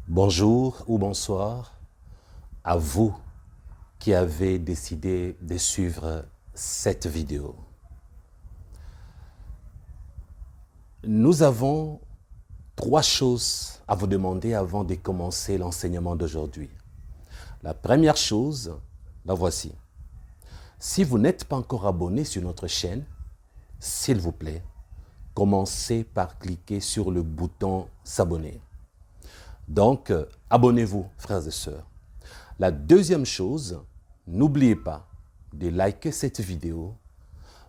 Bonjour ou bonsoir à vous qui avez décidé de suivre cette vidéo. Nous avons trois choses à vous demander avant de commencer l'enseignement d'aujourd'hui. La première chose, la voici. Si vous n'êtes pas encore abonné sur notre chaîne, s'il vous plaît, commencez par cliquer sur le bouton s'abonner. Donc, abonnez-vous, frères et sœurs. La deuxième chose, n'oubliez pas de liker cette vidéo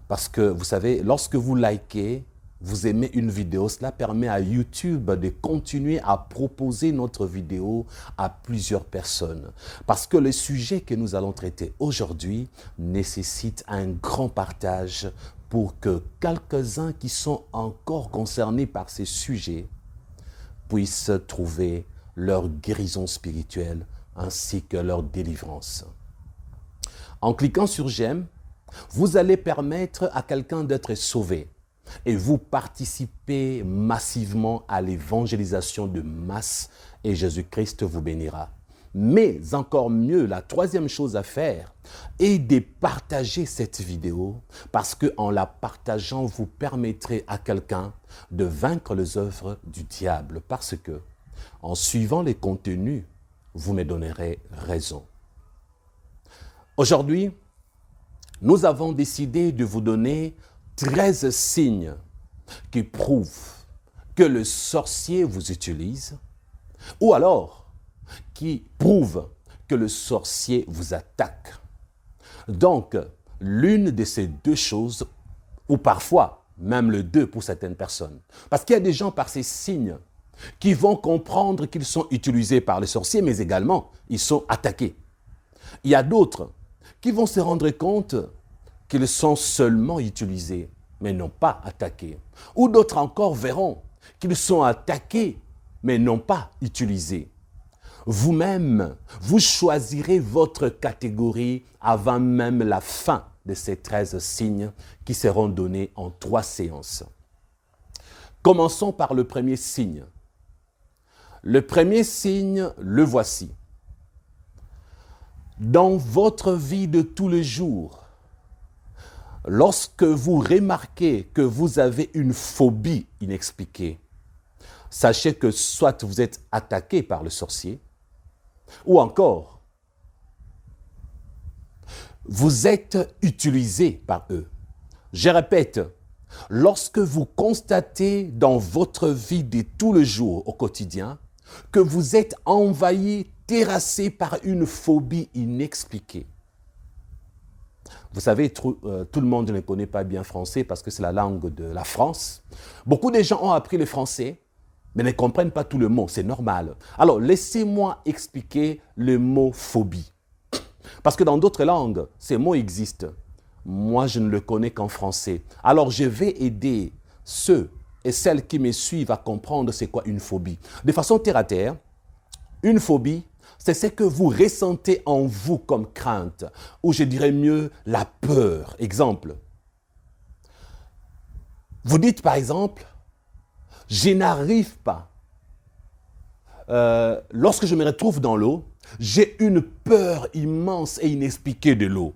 parce que, vous savez, lorsque vous likez, vous aimez une vidéo, cela permet à YouTube de continuer à proposer notre vidéo à plusieurs personnes. Parce que le sujet que nous allons traiter aujourd'hui nécessite un grand partage pour que quelques-uns qui sont encore concernés par ces sujets puissent trouver leur guérison spirituelle ainsi que leur délivrance. En cliquant sur j'aime, vous allez permettre à quelqu'un d'être sauvé et vous participez massivement à l'évangélisation de masse et Jésus-Christ vous bénira. Mais encore mieux, la troisième chose à faire est de partager cette vidéo parce qu'en la partageant, vous permettrez à quelqu'un de vaincre les œuvres du diable parce que, en suivant les contenus, vous me donnerez raison. Aujourd'hui, nous avons décidé de vous donner 13 signes qui prouvent que le sorcier vous utilise ou alors qui prouvent que le sorcier vous attaque. Donc, l'une de ces deux choses, ou parfois même les deux pour certaines personnes, parce qu'il y a des gens par ces signes qui vont comprendre qu'ils sont utilisés par les sorciers, mais également ils sont attaqués. Il y a d'autres qui vont se rendre compte qu'ils sont seulement utilisés, mais non pas attaqués. Ou d'autres encore verront qu'ils sont attaqués, mais non pas utilisés. Vous-même, vous choisirez votre catégorie avant même la fin de ces 13 signes qui seront donnés en 3 séances. Commençons par le premier signe. Le premier signe, le voici. Dans votre vie de tous les jours, lorsque vous remarquez que vous avez une phobie inexpliquée, sachez que soit vous êtes attaqué par le sorcier, ou encore, vous êtes utilisé par eux. Je répète, lorsque vous constatez dans votre vie de tous les jours au quotidien que vous êtes envahi, terrassé par une phobie inexpliquée. Vous savez, tout le monde ne connaît pas bien français parce que c'est la langue de la France. Beaucoup de gens ont appris le français, mais ne comprennent pas tout le mot, c'est normal. Alors, laissez-moi expliquer le mot phobie. Parce que dans d'autres langues, ces mots existent. Moi, je ne le connais qu'en français. Alors, je vais aider ceux et celles qui me suivent à comprendre c'est quoi une phobie. De façon terre à terre, une phobie, c'est ce que vous ressentez en vous comme crainte, ou je dirais mieux la peur. Exemple, vous dites par exemple, je n'arrive pas. Lorsque je me retrouve dans l'eau, j'ai une peur immense et inexpliquée de l'eau.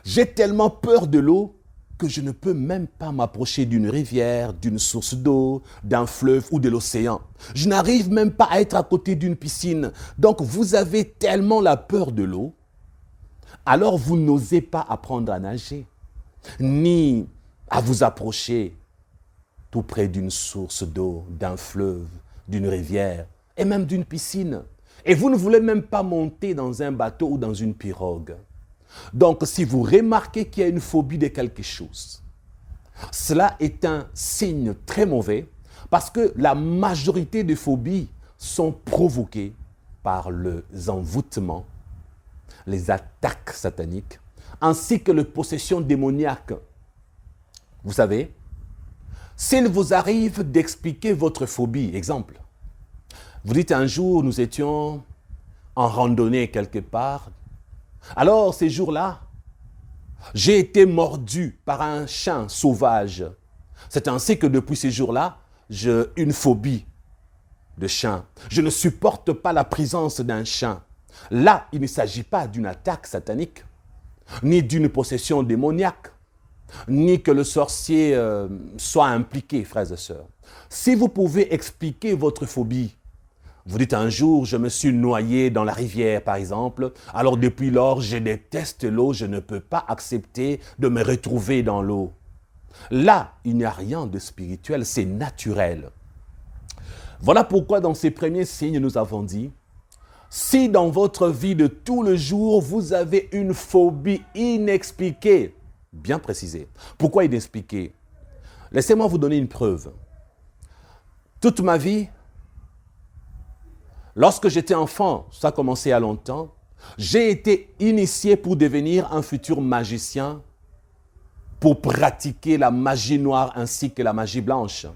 J'ai tellement peur de l'eau que je ne peux même pas m'approcher d'une rivière, d'une source d'eau, d'un fleuve ou de l'océan. Je n'arrive même pas à être à côté d'une piscine. Donc vous avez tellement la peur de l'eau, alors vous n'osez pas apprendre à nager, ni à vous approcher tout près d'une source d'eau, d'un fleuve, d'une rivière et même d'une piscine. Et vous ne voulez même pas monter dans un bateau ou dans une pirogue. Donc, si vous remarquez qu'il y a une phobie de quelque chose, cela est un signe très mauvais parce que la majorité des phobies sont provoquées par les envoûtements, les attaques sataniques, ainsi que les possessions démoniaques. Vous savez, s'il vous arrive d'expliquer votre phobie, exemple, vous dites un jour, nous étions en randonnée quelque part. Alors, ces jours-là, j'ai été mordu par un chien sauvage. C'est ainsi que depuis ces jours-là, j'ai une phobie de chien. Je ne supporte pas la présence d'un chien. Là, il ne s'agit pas d'une attaque satanique, ni d'une possession démoniaque, ni que le sorcier soit impliqué, frères et sœurs. Si vous pouvez expliquer votre phobie, vous dites un jour, je me suis noyé dans la rivière, par exemple. Alors depuis lors, je déteste l'eau, je ne peux pas accepter de me retrouver dans l'eau. Là, il n'y a rien de spirituel, c'est naturel. Voilà pourquoi dans ces premiers signes, nous avons dit, si dans votre vie de tous les jours, vous avez une phobie inexpliquée, bien précisée. Pourquoi inexpliquée? Laissez-moi vous donner une preuve. Toute ma vie, lorsque j'étais enfant, ça a commencé il y a longtemps, j'ai été initié pour devenir un futur magicien, pour pratiquer la magie noire ainsi que la magie blanche.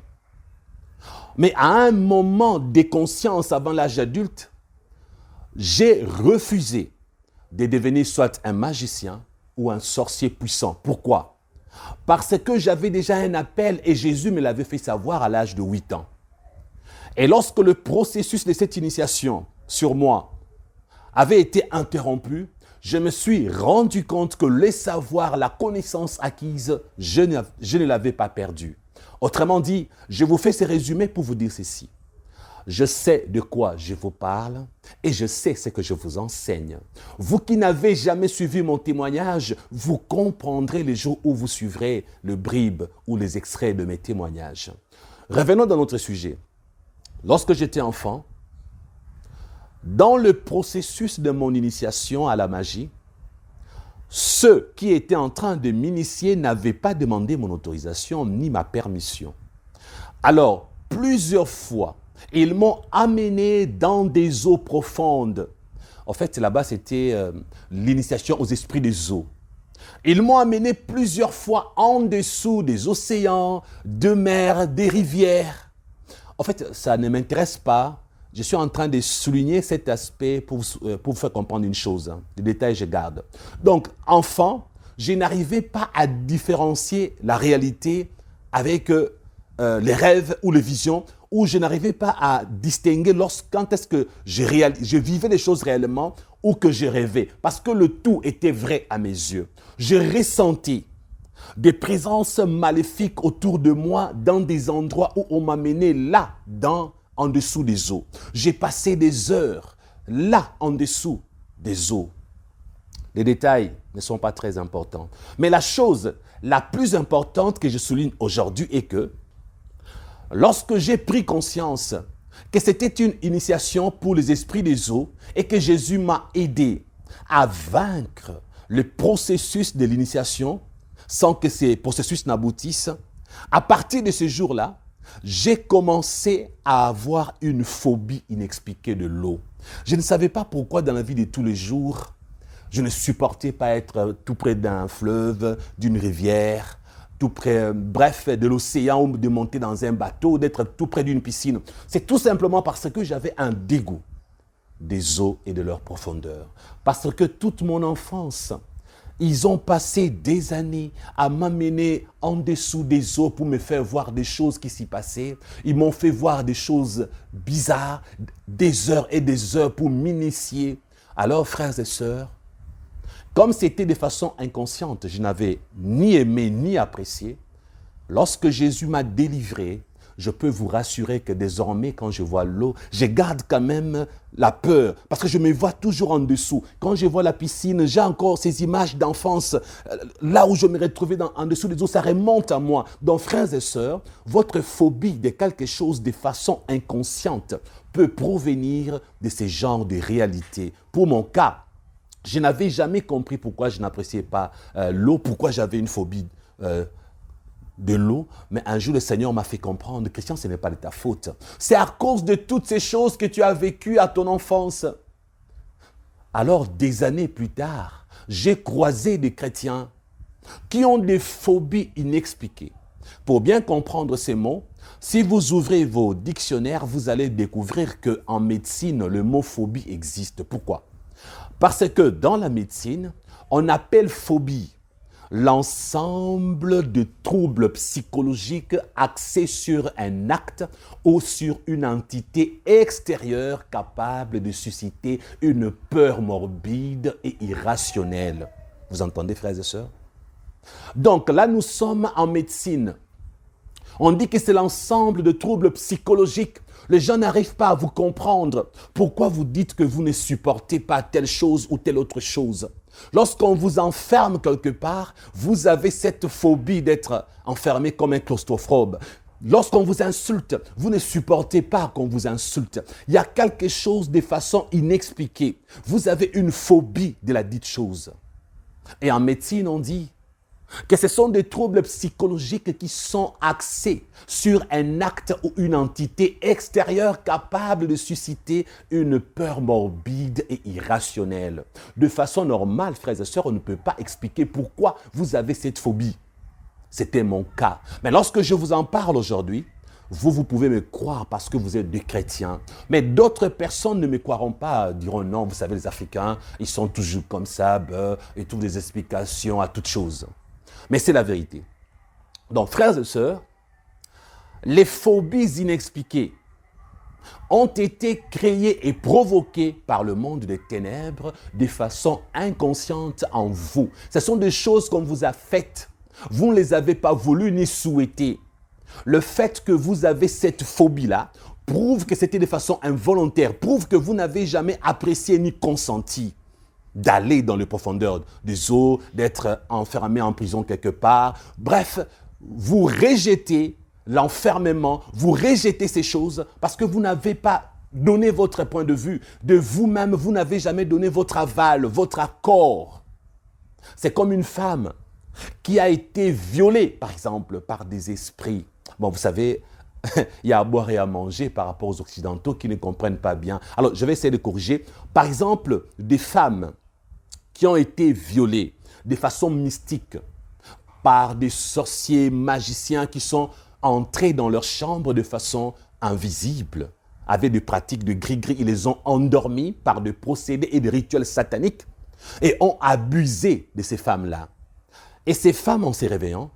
Mais à un moment de conscience avant l'âge adulte, j'ai refusé de devenir soit un magicien ou un sorcier puissant. Pourquoi? Parce que j'avais déjà un appel et Jésus me l'avait fait savoir à l'âge de 8 ans. Et lorsque le processus de cette initiation sur moi avait été interrompu, je me suis rendu compte que le savoir, la connaissance acquise, je ne l'avais pas perdu. Autrement dit, je vous fais ce résumé pour vous dire ceci. Je sais de quoi je vous parle et je sais ce que je vous enseigne. Vous qui n'avez jamais suivi mon témoignage, vous comprendrez les jours où vous suivrez le bribe ou les extraits de mes témoignages. Revenons dans notre sujet. Lorsque j'étais enfant, dans le processus de mon initiation à la magie, ceux qui étaient en train de m'initier n'avaient pas demandé mon autorisation ni ma permission. Alors, plusieurs fois, ils m'ont amené dans des eaux profondes. En fait, là-bas, c'était l'initiation aux esprits des eaux. Ils m'ont amené plusieurs fois en dessous des océans, de mers, des rivières. En fait, ça ne m'intéresse pas. Je suis en train de souligner cet aspect pour vous faire comprendre une chose. Les détails, je garde. Donc, enfant, je n'arrivais pas à différencier la réalité avec les rêves ou les visions, où je n'arrivais pas à distinguer quand est-ce que je vivais les choses réellement ou que je rêvais. Parce que le tout était vrai à mes yeux. Je ressentis des présences maléfiques autour de moi dans des endroits où on m'a mené là, en dessous des eaux. J'ai passé des heures là, en dessous des eaux. Les détails ne sont pas très importants. Mais la chose la plus importante que je souligne aujourd'hui est que lorsque j'ai pris conscience que c'était une initiation pour les esprits des eaux et que Jésus m'a aidé à vaincre le processus de l'initiation sans que ces processus n'aboutissent, à partir de ce jour-là, j'ai commencé à avoir une phobie inexpliquée de l'eau. Je ne savais pas pourquoi dans la vie de tous les jours, je ne supportais pas être tout près d'un fleuve, d'une rivière, tout près, bref, de l'océan ou de monter dans un bateau, d'être tout près d'une piscine. C'est tout simplement parce que j'avais un dégoût des eaux et de leur profondeur. Parce que toute mon enfance, ils ont passé des années à m'amener en dessous des eaux pour me faire voir des choses qui s'y passaient. Ils m'ont fait voir des choses bizarres, des heures et des heures pour m'initier. Alors, frères et sœurs, comme c'était de façon inconsciente, je n'avais ni aimé ni apprécié, lorsque Jésus m'a délivré, je peux vous rassurer que désormais, quand je vois l'eau, je garde quand même la peur, parce que je me vois toujours en dessous. Quand je vois la piscine, j'ai encore ces images d'enfance, là où je me retrouvais en dessous des eaux, ça remonte à moi. Donc, frères et sœurs, votre phobie de quelque chose de façon inconsciente peut provenir de ces genres de réalités. Pour mon cas, je n'avais jamais compris pourquoi je n'appréciais pas l'eau, pourquoi j'avais une phobie de l'eau, mais un jour le Seigneur m'a fait comprendre, Christian, ce n'est pas de ta faute. C'est à cause de toutes ces choses que tu as vécues à ton enfance. Alors, des années plus tard, j'ai croisé des chrétiens qui ont des phobies inexpliquées. Pour bien comprendre ces mots, si vous ouvrez vos dictionnaires, vous allez découvrir qu'en médecine, le mot phobie existe. Pourquoi? Parce que dans la médecine, on appelle phobie l'ensemble de troubles psychologiques axés sur un acte ou sur une entité extérieure capable de susciter une peur morbide et irrationnelle. Vous entendez, frères et sœurs? Donc là, nous sommes en médecine. On dit que c'est l'ensemble de troubles psychologiques. Les gens n'arrivent pas à vous comprendre. Pourquoi vous dites que vous ne supportez pas telle chose ou telle autre chose? Lorsqu'on vous enferme quelque part, vous avez cette phobie d'être enfermé comme un claustrophobe. Lorsqu'on vous insulte, vous ne supportez pas qu'on vous insulte. Il y a quelque chose de façon inexpliquée. Vous avez une phobie de la dite chose. Et en médecine, on dit que ce sont des troubles psychologiques qui sont axés sur un acte ou une entité extérieure capable de susciter une peur morbide et irrationnelle. De façon normale, frères et sœurs, on ne peut pas expliquer pourquoi vous avez cette phobie. C'était mon cas. Mais lorsque je vous en parle aujourd'hui, vous pouvez me croire parce que vous êtes des chrétiens. Mais d'autres personnes ne me croiront pas, diront non, vous savez, les Africains, ils sont toujours comme ça, et trouvent des explications à toutes choses. Mais c'est la vérité. Donc, frères et sœurs, les phobies inexpliquées ont été créées et provoquées par le monde des ténèbres de façon inconsciente en vous. Ce sont des choses qu'on vous a faites. Vous ne les avez pas voulues ni souhaitées. Le fait que vous avez cette phobie-là prouve que c'était de façon involontaire, prouve que vous n'avez jamais apprécié ni consenti d'aller dans les profondeurs des eaux, d'être enfermé en prison quelque part. Bref, vous rejetez l'enfermement, vous rejetez ces choses parce que vous n'avez pas donné votre point de vue. De vous-même, vous n'avez jamais donné votre aval, votre accord. C'est comme une femme qui a été violée, par exemple, par des esprits. Bon, vous savez, il y a à boire et à manger par rapport aux Occidentaux qui ne comprennent pas bien. Alors, je vais essayer de corriger. Par exemple, des femmes qui ont été violées de façon mystique par des sorciers magiciens qui sont entrés dans leur chambre de façon invisible, avec des pratiques de gris-gris. Ils les ont endormis par des procédés et des rituels sataniques et ont abusé de ces femmes-là. Et ces femmes, en se réveillant,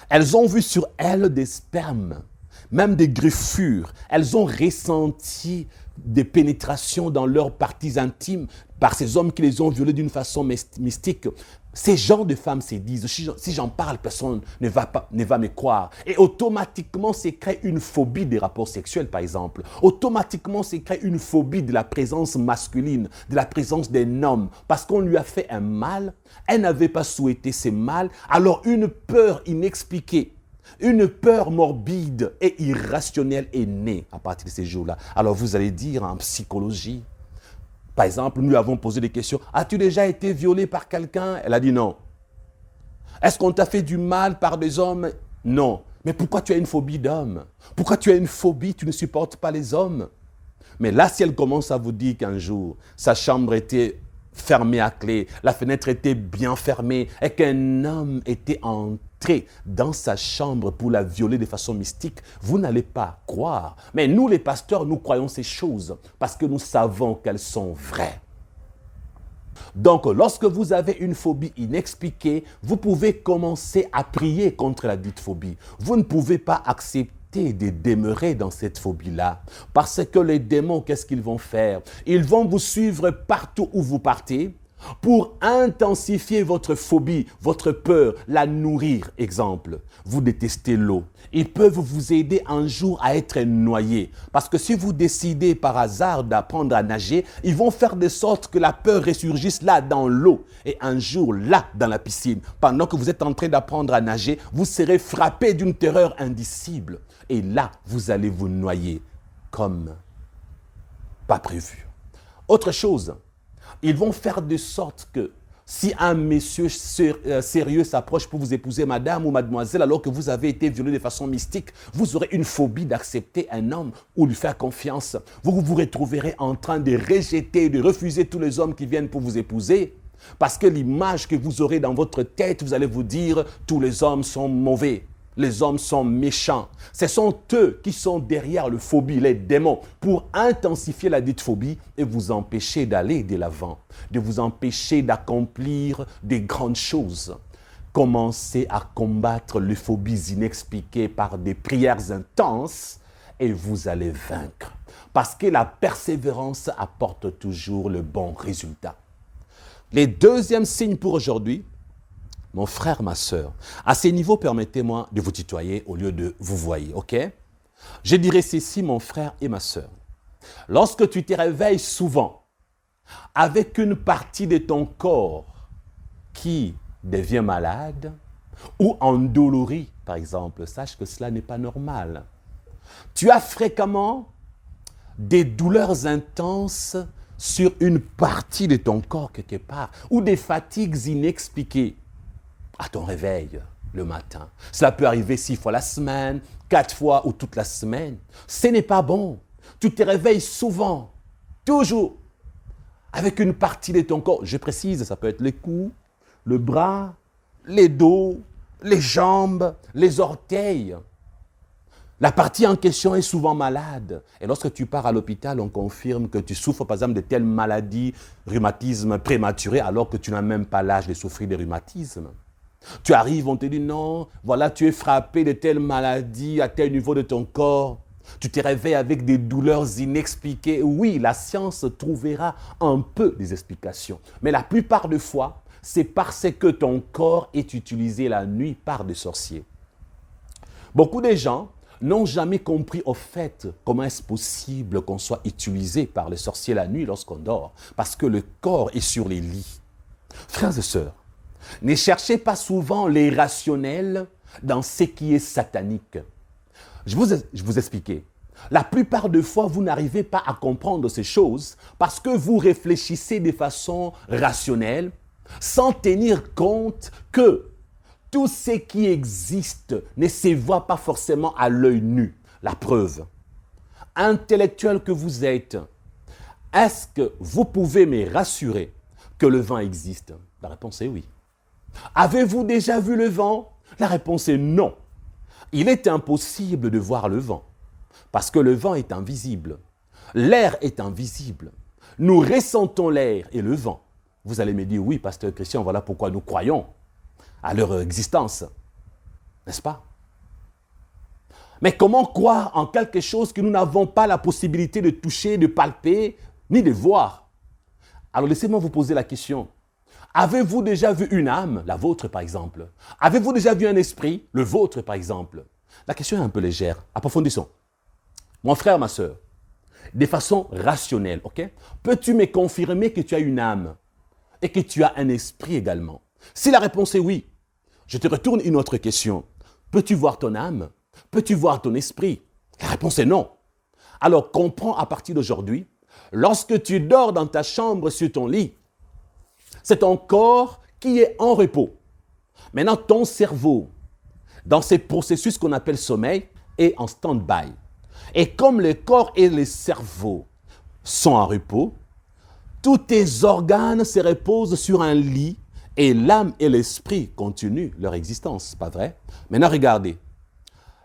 elles ont vu sur elles des spermes, même des griffures. Elles ont ressenti des pénétrations dans leurs parties intimes par ces hommes qui les ont violées d'une façon mystique. Ces genres de femmes se disent, si j'en parle, personne ne va me croire. Et automatiquement, se crée une phobie des rapports sexuels, par exemple. Automatiquement, se crée une phobie de la présence masculine, de la présence d'un homme. Parce qu'on lui a fait un mal, elle n'avait pas souhaité ce mal. Alors une peur inexpliquée, une peur morbide et irrationnelle est née à partir de ces jours-là. Alors vous allez dire en psychologie, par exemple, nous lui avons posé des questions. As-tu déjà été violée par quelqu'un? Elle a dit non. Est-ce qu'on t'a fait du mal par des hommes? Non. Mais pourquoi tu as une phobie d'hommes? Pourquoi tu as une phobie? Tu ne supportes pas les hommes? Mais là, si elle commence à vous dire qu'un jour, sa chambre était fermée à clé, la fenêtre était bien fermée et qu'un homme était entré dans sa chambre pour la violer de façon mystique, vous n'allez pas croire. Mais nous, les pasteurs, nous croyons ces choses parce que nous savons qu'elles sont vraies. Donc, lorsque vous avez une phobie inexpliquée, vous pouvez commencer à prier contre la dite phobie. Vous ne pouvez pas accepter de demeurer dans cette phobie-là. Parce que les démons, qu'est-ce qu'ils vont faire? Ils vont vous suivre partout où vous partez pour intensifier votre phobie, votre peur, la nourrir. Exemple, vous détestez l'eau. Ils peuvent vous aider un jour à être noyé. Parce que si vous décidez par hasard d'apprendre à nager, ils vont faire de sorte que la peur ressurgisse là dans l'eau. Et un jour là dans la piscine, pendant que vous êtes en train d'apprendre à nager, vous serez frappé d'une terreur indicible. Et là, vous allez vous noyer comme pas prévu. Autre chose, ils vont faire de sorte que si un monsieur sérieux s'approche pour vous épouser, madame ou mademoiselle, alors que vous avez été violé de façon mystique, vous aurez une phobie d'accepter un homme ou lui faire confiance. Vous vous retrouverez en train de rejeter, de refuser tous les hommes qui viennent pour vous épouser. Parce que l'image que vous aurez dans votre tête, vous allez vous dire, tous les hommes sont mauvais. Les hommes sont méchants. Ce sont eux qui sont derrière le phobie, les démons, pour intensifier la dite phobie et vous empêcher d'aller de l'avant, de vous empêcher d'accomplir des grandes choses. Commencez à combattre les phobies inexpliquées par des prières intenses et vous allez vaincre. Parce que la persévérance apporte toujours le bon résultat. Les deuxièmes signes pour aujourd'hui, mon frère, ma soeur, à ces niveaux, permettez-moi de vous tutoyer au lieu de vous voyer, ok? Je dirais ceci, mon frère et ma soeur. Lorsque tu te réveilles souvent avec une partie de ton corps qui devient malade ou endolori, par exemple, sache que cela n'est pas normal. Tu as fréquemment des douleurs intenses sur une partie de ton corps quelque part ou des fatigues inexpliquées à ton réveil le matin. Cela peut arriver 6 fois la semaine, 4 fois ou toute la semaine. Ce n'est pas bon. Tu te réveilles souvent, toujours, avec une partie de ton corps. Je précise, ça peut être les coups, le bras, les dos, les jambes, les orteils. La partie en question est souvent malade. Et lorsque tu pars à l'hôpital, on confirme que tu souffres par exemple de telle maladie, rhumatisme prématuré, alors que tu n'as même pas l'âge de souffrir de rhumatisme. Tu arrives, on te dit non, voilà, tu es frappé de telle maladie à tel niveau de ton corps. Tu te réveilles avec des douleurs inexpliquées. Oui, la science trouvera un peu des explications. Mais la plupart des fois, c'est parce que ton corps est utilisé la nuit par des sorciers. Beaucoup de gens n'ont jamais compris au fait comment est-ce possible qu'on soit utilisé par les sorciers la nuit lorsqu'on dort. Parce que le corps est sur les lits. Frères et sœurs, ne cherchez pas souvent les rationnels dans ce qui est satanique. Je vous expliquais. La plupart des fois, vous n'arrivez pas à comprendre ces choses parce que vous réfléchissez de façon rationnelle sans tenir compte que tout ce qui existe ne se voit pas forcément à l'œil nu. La preuve, intellectuel que vous êtes, est-ce que vous pouvez me rassurer que le vent existe? La réponse est oui. Avez-vous déjà vu le vent? La réponse est non. Il est impossible de voir le vent parce que le vent est invisible. L'air est invisible. Nous ressentons l'air et le vent. Vous allez me dire, oui, pasteur Christian, voilà pourquoi nous croyons à leur existence. N'est-ce pas? Mais comment croire en quelque chose que nous n'avons pas la possibilité de toucher, de palper, ni de voir? Alors laissez-moi vous poser la question. Avez-vous déjà vu une âme, la vôtre par exemple? Avez-vous déjà vu un esprit, le vôtre par exemple? La question est un peu légère. Approfondissons. Mon frère, ma soeur, de façon rationnelle, ok? Peux-tu me confirmer que tu as une âme et que tu as un esprit également? Si la réponse est oui, je te retourne une autre question. Peux-tu voir ton âme? Peux-tu voir ton esprit? La réponse est non. Alors comprends à partir d'aujourd'hui, lorsque tu dors dans ta chambre sur ton lit, c'est ton corps qui est en repos. Maintenant, ton cerveau, dans ces processus qu'on appelle sommeil, est en stand-by. Et comme le corps et le cerveau sont en repos, tous tes organes se reposent sur un lit et l'âme et l'esprit continuent leur existence, pas vrai? Maintenant, regardez.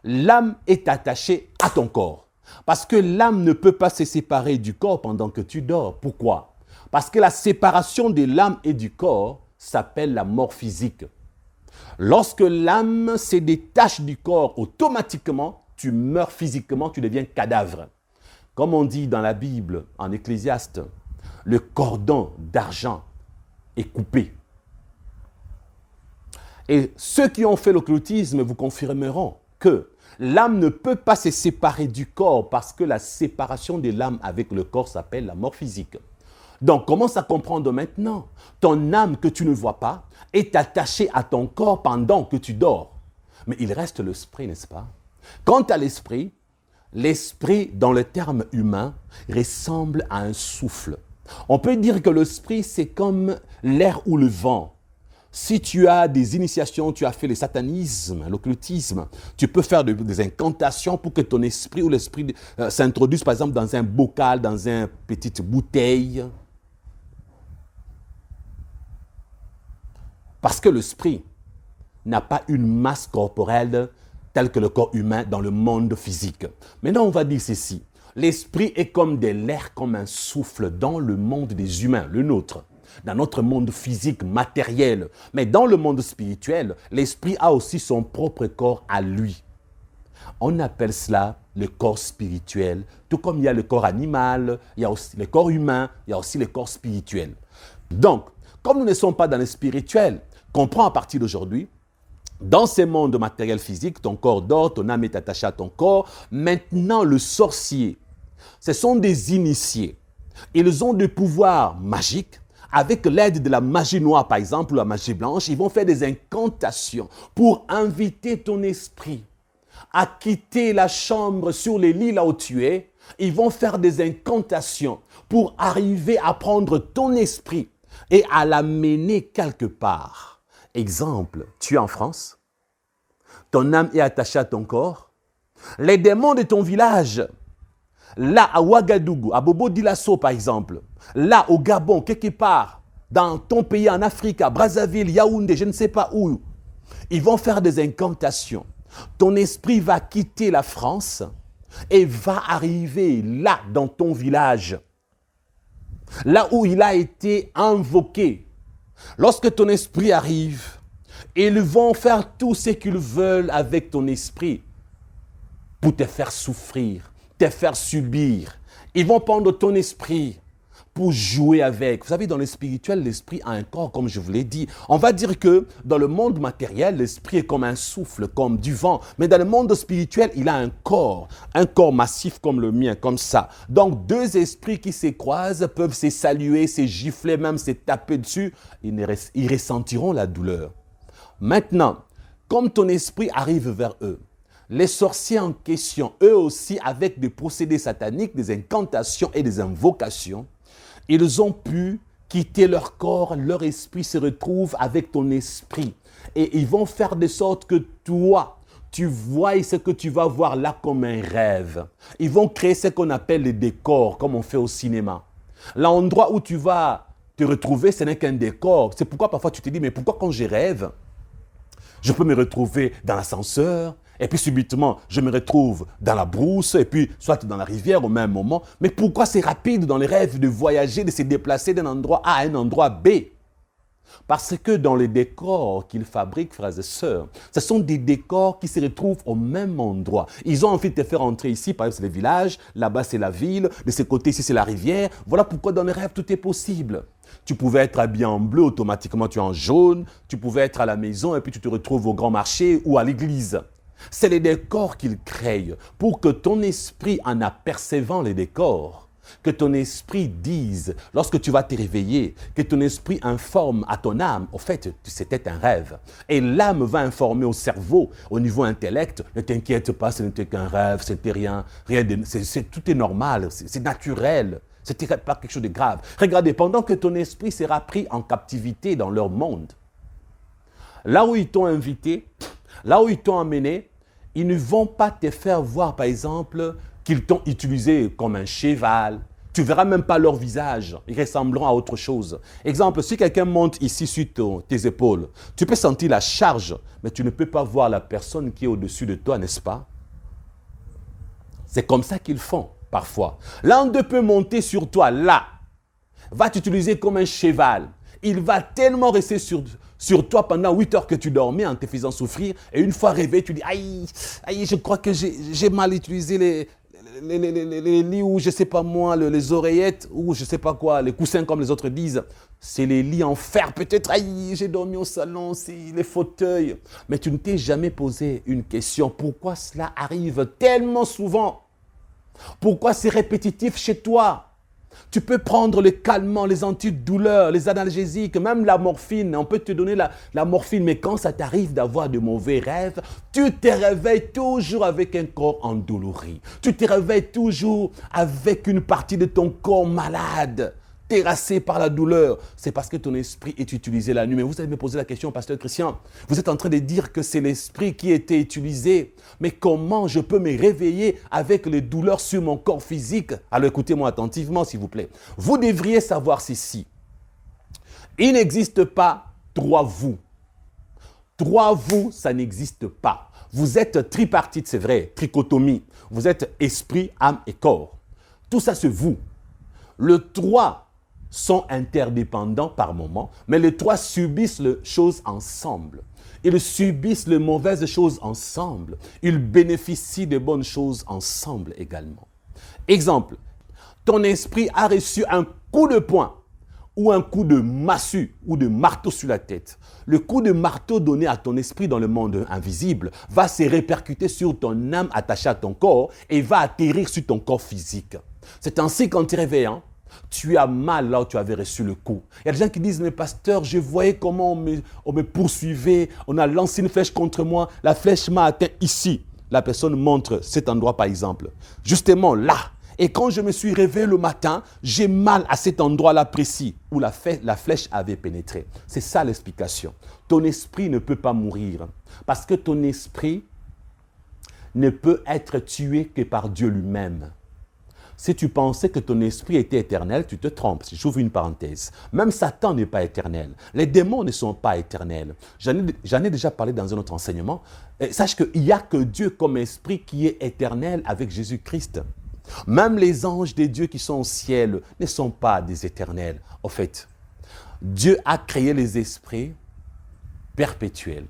L'âme est attachée à ton corps. Parce que l'âme ne peut pas se séparer du corps pendant que tu dors. Pourquoi? Parce que la séparation de l'âme et du corps s'appelle la mort physique. Lorsque l'âme se détache du corps, automatiquement, tu meurs physiquement, tu deviens cadavre. Comme on dit dans la Bible, en Ecclésiaste, le cordon d'argent est coupé. Et ceux qui ont fait l'occultisme vous confirmeront que l'âme ne peut pas se séparer du corps parce que la séparation de l'âme avec le corps s'appelle la mort physique. Donc, commence à comprendre maintenant. Ton âme que tu ne vois pas est attachée à ton corps pendant que tu dors. Mais il reste l'esprit, n'est-ce pas? Quant à l'esprit, l'esprit, dans le terme humain, ressemble à un souffle. On peut dire que l'esprit, c'est comme l'air ou le vent. Si tu as des initiations, tu as fait le satanisme, l'occultisme, tu peux faire des incantations pour que ton esprit ou l'esprit s'introduise par exemple dans un bocal, dans une petite bouteille. Parce que l'esprit n'a pas une masse corporelle telle que le corps humain dans le monde physique. Maintenant, on va dire ceci. L'esprit est comme de l'air, comme un souffle dans le monde des humains, le nôtre. dans notre monde physique, matériel. Mais dans le monde spirituel, l'esprit a aussi son propre corps à lui. On appelle cela le corps spirituel, tout comme il y a le corps animal, il y a aussi le corps humain, il y a aussi le corps spirituel. Donc, comme nous ne sommes pas dans le spirituel, comprends à partir d'aujourd'hui, dans ces mondes matériels physiques, ton corps dort, ton âme est attachée à ton corps. Maintenant, le sorcier, ce sont des initiés. Ils ont des pouvoirs magiques. Avec l'aide de la magie noire, par exemple, ou la magie blanche, ils vont faire des incantations pour inviter ton esprit à quitter la chambre sur les lits là où tu es. Ils vont faire des incantations pour arriver à prendre ton esprit et à l'amener quelque part. Exemple, tu es en France, ton âme est attachée à ton corps, les démons de ton village, là à Ouagadougou, à Bobo Dioulasso par exemple, là au Gabon, quelque part, dans ton pays en Afrique, à Brazzaville, Yaoundé, je ne sais pas où, ils vont faire des incantations. Ton esprit va quitter la France et va arriver là dans ton village, là où il a été invoqué. Lorsque ton esprit arrive, ils vont faire tout ce qu'ils veulent avec ton esprit pour te faire souffrir, te faire subir. Ils vont prendre ton esprit pour jouer avec. Vous savez, dans le spirituel, l'esprit a un corps, comme je vous l'ai dit. On va dire que dans le monde matériel, l'esprit est comme un souffle, comme du vent. Mais dans le monde spirituel, il a un corps massif comme le mien, comme ça. Donc, deux esprits qui se croisent peuvent se saluer, se gifler, même se taper dessus. Ils ressentiront la douleur. Maintenant, comme ton esprit arrive vers eux, les sorciers en question, eux aussi, avec des procédés sataniques, des incantations et des invocations, ils ont pu quitter leur corps, leur esprit se retrouve avec ton esprit. Et ils vont faire de sorte que toi, tu vois ce que tu vas voir là comme un rêve. Ils vont créer ce qu'on appelle les décors, comme on fait au cinéma. L'endroit où tu vas te retrouver, ce n'est qu'un décor. C'est pourquoi parfois tu te dis, mais pourquoi quand je rêve, je peux me retrouver dans l'ascenseur, et puis subitement, je me retrouve dans la brousse, et puis soit dans la rivière au même moment. Mais pourquoi c'est rapide dans les rêves de voyager, de se déplacer d'un endroit A à un endroit B? Parce que dans les décors qu'ils fabriquent, frères et sœurs, ce sont des décors qui se retrouvent au même endroit. Ils ont envie de te faire entrer ici, par exemple c'est le village, là-bas c'est la ville, de ce côté ici c'est la rivière. Voilà pourquoi dans les rêves tout est possible. Tu pouvais être habillé en bleu, automatiquement tu es en jaune. Tu pouvais être à la maison et puis tu te retrouves au grand marché ou à l'église. C'est les décors qu'ils créent pour que ton esprit, en apercevant les décors, que ton esprit dise, lorsque tu vas te réveiller, que ton esprit informe à ton âme, au fait, c'était un rêve. Et l'âme va informer au cerveau, au niveau intellect, ne t'inquiète pas, ce n'était qu'un rêve, c'était rien tout est normal, c'est naturel. Ce n'était pas quelque chose de grave. Regardez, pendant que ton esprit sera pris en captivité dans leur monde, là où ils t'ont invité, là où ils t'ont amené, ils ne vont pas te faire voir, par exemple, qu'ils t'ont utilisé comme un cheval. Tu ne verras même pas leur visage. Ils ressembleront à autre chose. Exemple, si quelqu'un monte ici sur tes épaules, tu peux sentir la charge, mais tu ne peux pas voir la personne qui est au-dessus de toi, n'est-ce pas? C'est comme ça qu'ils font, parfois. L'un d'eux peut monter sur toi, là, va t'utiliser comme un cheval. Il va tellement rester sur toi pendant 8 heures que tu dormais en te faisant souffrir. Et une fois réveillé, tu dis, aïe, je crois que j'ai mal utilisé les lits ou je ne sais pas moi, les oreillettes ou je ne sais pas quoi, les coussins comme les autres disent. C'est les lits en fer peut-être, aïe, j'ai dormi au salon, c'est les fauteuils. Mais tu ne t'es jamais posé une question, pourquoi cela arrive tellement souvent? Pourquoi c'est répétitif chez toi? Tu peux prendre les calmants, les antidouleurs, les analgésiques, même la morphine. On peut te donner la morphine, mais quand ça t'arrive d'avoir de mauvais rêves, tu te réveilles toujours avec un corps endolori. Tu te réveilles toujours avec une partie de ton corps malade, terrassé par la douleur. C'est parce que ton esprit est utilisé la nuit. Mais vous allez me poser la question, pasteur Christian, vous êtes en train de dire que c'est l'esprit qui était utilisé. Mais comment je peux me réveiller avec les douleurs sur mon corps physique? Alors écoutez-moi attentivement, s'il vous plaît. Vous devriez savoir ceci. Il n'existe pas 3 vous. 3 vous, ça n'existe pas. Vous êtes tripartite, c'est vrai, trichotomie. Vous êtes esprit, âme et corps. Tout ça, c'est vous. Le 3, sont interdépendants par moment, mais les trois subissent les choses ensemble. Ils subissent les mauvaises choses ensemble. Ils bénéficient des bonnes choses ensemble également. Exemple, ton esprit a reçu un coup de poing ou un coup de massue ou de marteau sur la tête. Le coup de marteau donné à ton esprit dans le monde invisible va se répercuter sur ton âme attachée à ton corps et va atterrir sur ton corps physique. C'est ainsi qu'en te réveillant, tu as mal là où tu avais reçu le coup. Il y a des gens qui disent, mais pasteur, je voyais comment on me poursuivait, on a lancé une flèche contre moi, la flèche m'a atteint ici. La personne montre cet endroit par exemple, justement là. Et quand je me suis réveillé le matin, j'ai mal à cet endroit-là précis où la flèche avait pénétré. C'est ça l'explication. Ton esprit ne peut pas mourir parce que ton esprit ne peut être tué que par Dieu lui-même. Si tu pensais que ton esprit était éternel, tu te trompes. Si j'ouvre une parenthèse. Même Satan n'est pas éternel. Les démons ne sont pas éternels. J'en ai déjà parlé dans un autre enseignement. Sache qu'il n'y a que Dieu comme esprit qui est éternel avec Jésus-Christ. Même les anges de Dieu qui sont au ciel ne sont pas des éternels. En fait, Dieu a créé les esprits perpétuels.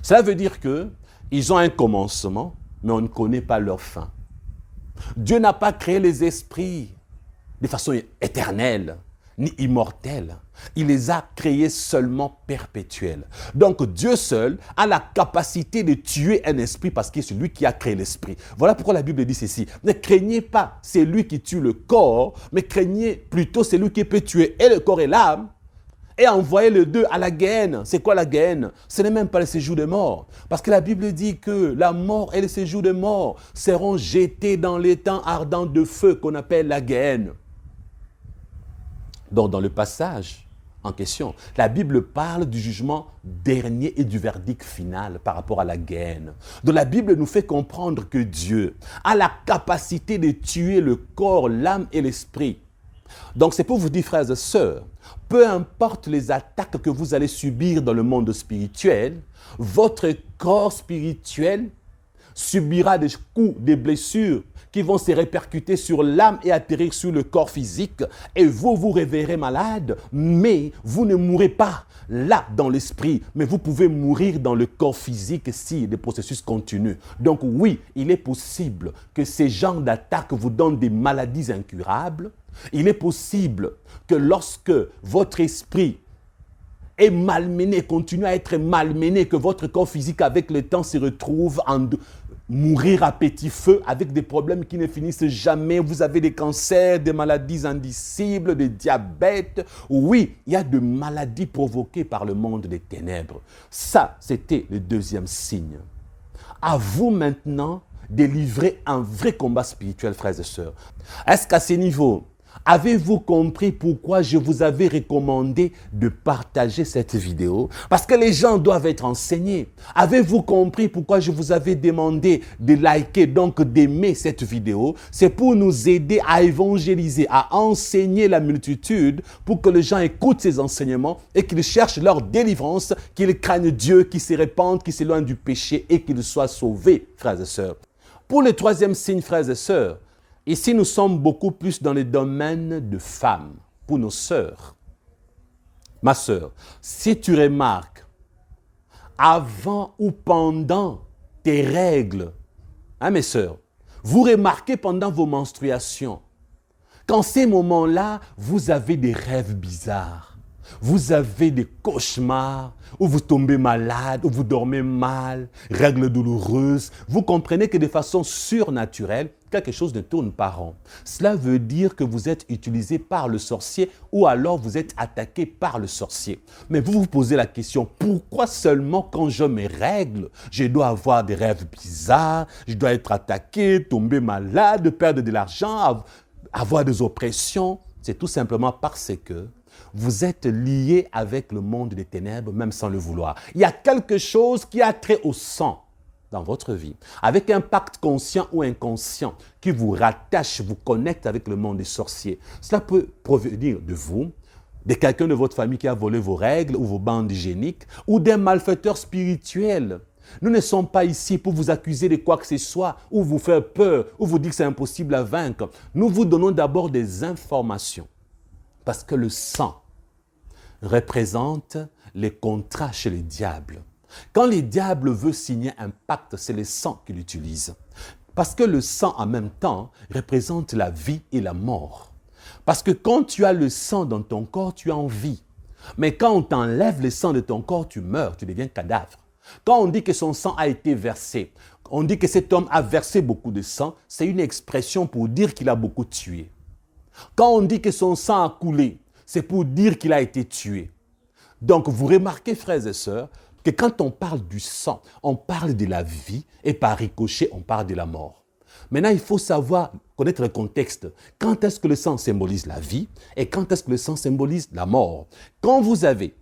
Cela veut dire qu'ils ont un commencement, mais on ne connaît pas leur fin. Dieu n'a pas créé les esprits de façon éternelle, ni immortelle. Il les a créés seulement perpétuels. Donc Dieu seul a la capacité de tuer un esprit parce que c'est lui qui a créé l'esprit. Voilà pourquoi la Bible dit ceci. Ne craignez pas celui qui tue le corps, mais craignez plutôt celui qui peut tuer et le corps et l'âme, et envoyer les deux à la Guéhenne. C'est quoi la Guéhenne? Ce n'est même pas le séjour des morts. Parce que la Bible dit que la mort et le séjour des morts seront jetés dans l'étang ardent de feu qu'on appelle la Guéhenne. Donc dans le passage en question, la Bible parle du jugement dernier et du verdict final par rapport à la Guéhenne. Donc la Bible nous fait comprendre que Dieu a la capacité de tuer le corps, l'âme et l'esprit. Donc c'est pour vous dire, frères et sœurs, peu importe les attaques que vous allez subir dans le monde spirituel, votre corps spirituel subira des coups, des blessures qui vont se répercuter sur l'âme et atterrir sur le corps physique. Et vous vous réveillerez malade, mais vous ne mourrez pas là dans l'esprit, mais vous pouvez mourir dans le corps physique si le processus continue. Donc oui, il est possible que ces genres d'attaques vous donnent des maladies incurables. Il est possible que lorsque votre esprit est malmené, continue à être malmené, que votre corps physique avec le temps se retrouve en mourir à petit feu avec des problèmes qui ne finissent jamais. Vous avez des cancers, des maladies indicibles, des diabètes. Oui, il y a de maladies provoquées par le monde des ténèbres. Ça, c'était le deuxième signe. À vous maintenant de livrer un vrai combat spirituel, frères et sœurs. Est-ce qu'à ce niveau, avez-vous compris pourquoi je vous avais recommandé de partager cette vidéo? Parce que les gens doivent être enseignés. Avez-vous compris pourquoi je vous avais demandé de liker, donc d'aimer cette vidéo? C'est pour nous aider à évangéliser, à enseigner la multitude pour que les gens écoutent ces enseignements et qu'ils cherchent leur délivrance, qu'ils craignent Dieu, qu'ils se répandent, qu'ils s'éloignent du péché et qu'ils soient sauvés, frères et sœurs. Pour le troisième signe, frères et sœurs, ici, nous sommes beaucoup plus dans le domaine de femmes, pour nos sœurs. Ma sœur, si tu remarques, avant ou pendant tes règles, mes sœurs, vous remarquez pendant vos menstruations, qu'en ces moments-là, vous avez des rêves bizarres. Vous avez des cauchemars, où vous tombez malade, où vous dormez mal, règles douloureuses. Vous comprenez que de façon surnaturelle, quelque chose ne tourne pas rond. Cela veut dire que vous êtes utilisé par le sorcier ou alors vous êtes attaqué par le sorcier. Mais vous vous posez la question, pourquoi seulement quand je me règle, je dois avoir des rêves bizarres, je dois être attaqué, tomber malade, perdre de l'argent, avoir des oppressions? C'est tout simplement parce que vous êtes lié avec le monde des ténèbres, même sans le vouloir. Il y a quelque chose qui a trait au sang dans votre vie, avec un pacte conscient ou inconscient qui vous rattache, vous connecte avec le monde des sorciers. Cela peut provenir de vous, de quelqu'un de votre famille qui a volé vos règles ou vos bandes hygiéniques, ou d'un malfaiteur spirituel. Nous ne sommes pas ici pour vous accuser de quoi que ce soit, ou vous faire peur, ou vous dire que c'est impossible à vaincre. Nous vous donnons d'abord des informations. Parce que le sang représente les contrats chez les diables. Quand les diables veulent signer un pacte, c'est le sang qu'ils utilisent. Parce que le sang, en même temps, représente la vie et la mort. Parce que quand tu as le sang dans ton corps, tu es en vie. Mais quand on t'enlève le sang de ton corps, tu meurs, tu deviens cadavre. Quand on dit que son sang a été versé, on dit que cet homme a versé beaucoup de sang, c'est une expression pour dire qu'il a beaucoup tué. Quand on dit que son sang a coulé, c'est pour dire qu'il a été tué. Donc, vous remarquez, frères et sœurs, que quand on parle du sang, on parle de la vie et par ricochet, on parle de la mort. Maintenant, il faut savoir, connaître le contexte. Quand est-ce que le sang symbolise la vie et quand est-ce que le sang symbolise la mort? Quand vous avez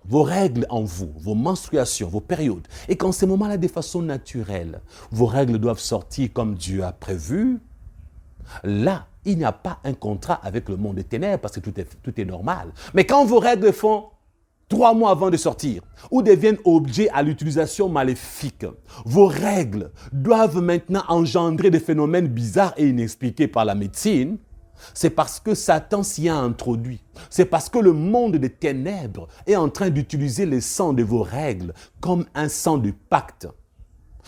vos règles en vous, vos menstruations, vos périodes, et qu'en ces moments-là, de façon naturelle, vos règles doivent sortir comme Dieu a prévu, là, il n'y a pas un contrat avec le monde des ténèbres parce que tout est normal. Mais quand vos règles font 3 mois avant de sortir ou deviennent objet à l'utilisation maléfique, vos règles doivent maintenant engendrer des phénomènes bizarres et inexpliqués par la médecine. C'est parce que Satan s'y a introduit. C'est parce que le monde des ténèbres est en train d'utiliser le sang de vos règles comme un sang de pacte.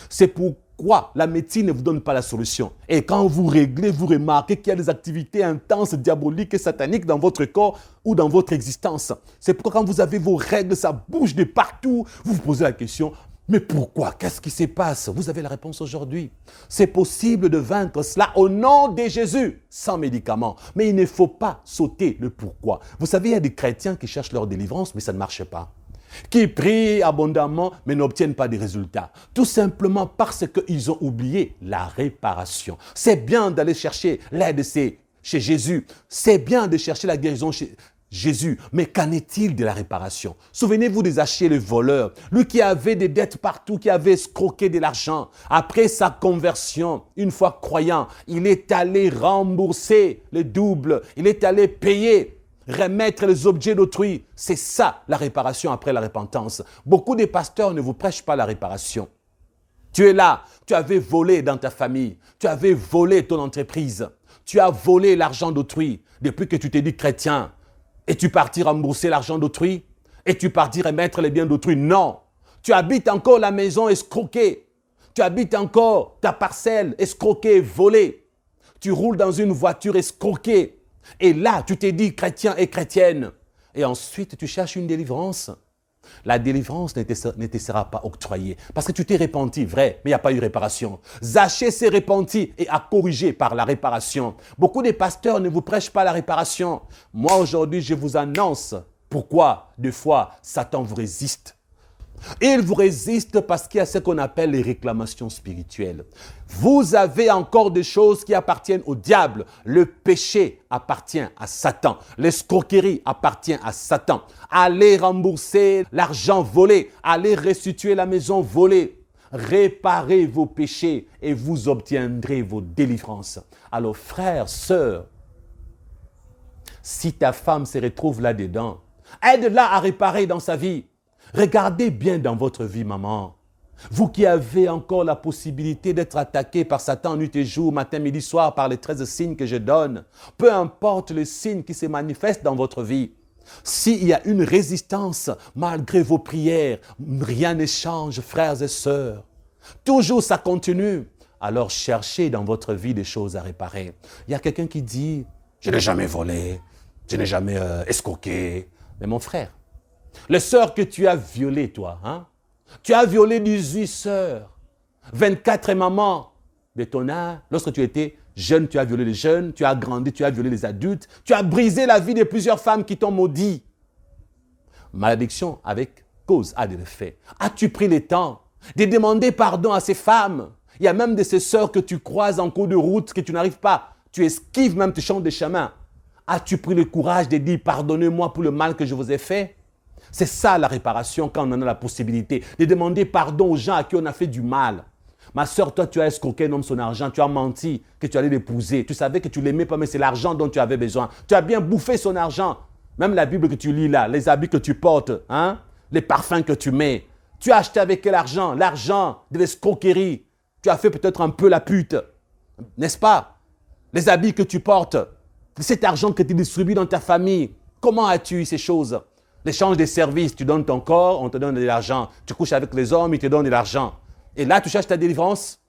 C'est pourquoi la médecine ne vous donne pas la solution. Et quand vous réglez, vous remarquez qu'il y a des activités intenses, diaboliques et sataniques dans votre corps ou dans votre existence. C'est pourquoi quand vous avez vos règles, ça bouge de partout. Vous vous posez la question, mais pourquoi? Qu'est-ce qui se passe? Vous avez la réponse aujourd'hui. C'est possible de vaincre cela au nom de Jésus, sans médicaments. Mais il ne faut pas sauter le pourquoi. Vous savez, il y a des chrétiens qui cherchent leur délivrance, mais ça ne marche pas. Qui prient abondamment, mais n'obtiennent pas de résultats. Tout simplement parce qu'ils ont oublié la réparation. C'est bien d'aller chercher l'aide chez Jésus. C'est bien de chercher la guérison chez Jésus, mais qu'en est-il de la réparation? Souvenez-vous de Zaché le voleur, lui qui avait des dettes partout, qui avait escroqué de l'argent. Après sa conversion, une fois croyant, il est allé rembourser le double, il est allé payer, remettre les objets d'autrui. C'est ça la réparation après la repentance. Beaucoup de pasteurs ne vous prêchent pas la réparation. Tu es là, tu avais volé dans ta famille, tu avais volé ton entreprise, tu as volé l'argent d'autrui depuis que tu t'es dit chrétien. Es-tu parti rembourser l'argent d'autrui? Es-tu parti remettre les biens d'autrui? Non. Tu habites encore la maison escroquée. Tu habites encore ta parcelle escroquée, volée. Tu roules dans une voiture escroquée. Et là, tu t'es dit chrétien et chrétienne. Et ensuite, tu cherches une délivrance. La délivrance ne te sera pas octroyée. Parce que tu t'es repenti, vrai, mais il n'y a pas eu réparation. Zaché s'est repenti et a corrigé par la réparation. Beaucoup de pasteurs ne vous prêchent pas la réparation. Moi, aujourd'hui, je vous annonce pourquoi, des fois, Satan vous résiste. Il vous résiste parce qu'il y a ce qu'on appelle les réclamations spirituelles. Vous avez encore des choses qui appartiennent au diable. Le péché appartient à Satan. L'escroquerie appartient à Satan. Allez rembourser l'argent volé. Allez restituer la maison volée. Réparez vos péchés et vous obtiendrez vos délivrances. Alors frères, sœurs, si ta femme se retrouve là-dedans, aide-la à réparer dans sa vie. Regardez bien dans votre vie, maman. Vous qui avez encore la possibilité d'être attaqué par Satan nuit et jour, matin, midi, soir, par les 13 signes que je donne. Peu importe le signe qui se manifeste dans votre vie. S'il y a une résistance, malgré vos prières, rien ne change, frères et sœurs. Toujours ça continue. Alors cherchez dans votre vie des choses à réparer. Il y a quelqu'un qui dit, je n'ai jamais volé, je n'ai jamais escroqué. Mais mon frère, les sœurs que tu as violées, toi, hein? Tu as violé 18 sœurs, 24 mamans de ton âge. Lorsque tu étais jeune, tu as violé les jeunes, tu as grandi, tu as violé les adultes, tu as brisé la vie de plusieurs femmes qui t'ont maudit. Malédiction avec cause a des effets. As-tu pris le temps de demander pardon à ces femmes? Il y a même de ces sœurs que tu croises en cours de route, que tu n'arrives pas. Tu esquives même, tu changes de chemin. As-tu pris le courage de dire pardonnez-moi pour le mal que je vous ai fait? C'est ça la réparation quand on en a la possibilité, de demander pardon aux gens à qui on a fait du mal. Ma soeur, toi, tu as escroqué un homme son argent, tu as menti que tu allais l'épouser. Tu savais que tu ne l'aimais pas, mais c'est l'argent dont tu avais besoin. Tu as bien bouffé son argent. Même la Bible que tu lis là, les habits que tu portes, hein, les parfums que tu mets. Tu as acheté avec quel argent? L'argent de l'escroquerie. Tu as fait peut-être un peu la pute, n'est-ce pas? Les habits que tu portes. Cet argent que tu distribues dans ta famille, comment as-tu eu ces choses? L'échange des services, tu donnes ton corps, on te donne de l'argent. Tu couches avec les hommes, ils te donnent de l'argent. Et là, tu cherches ta délivrance.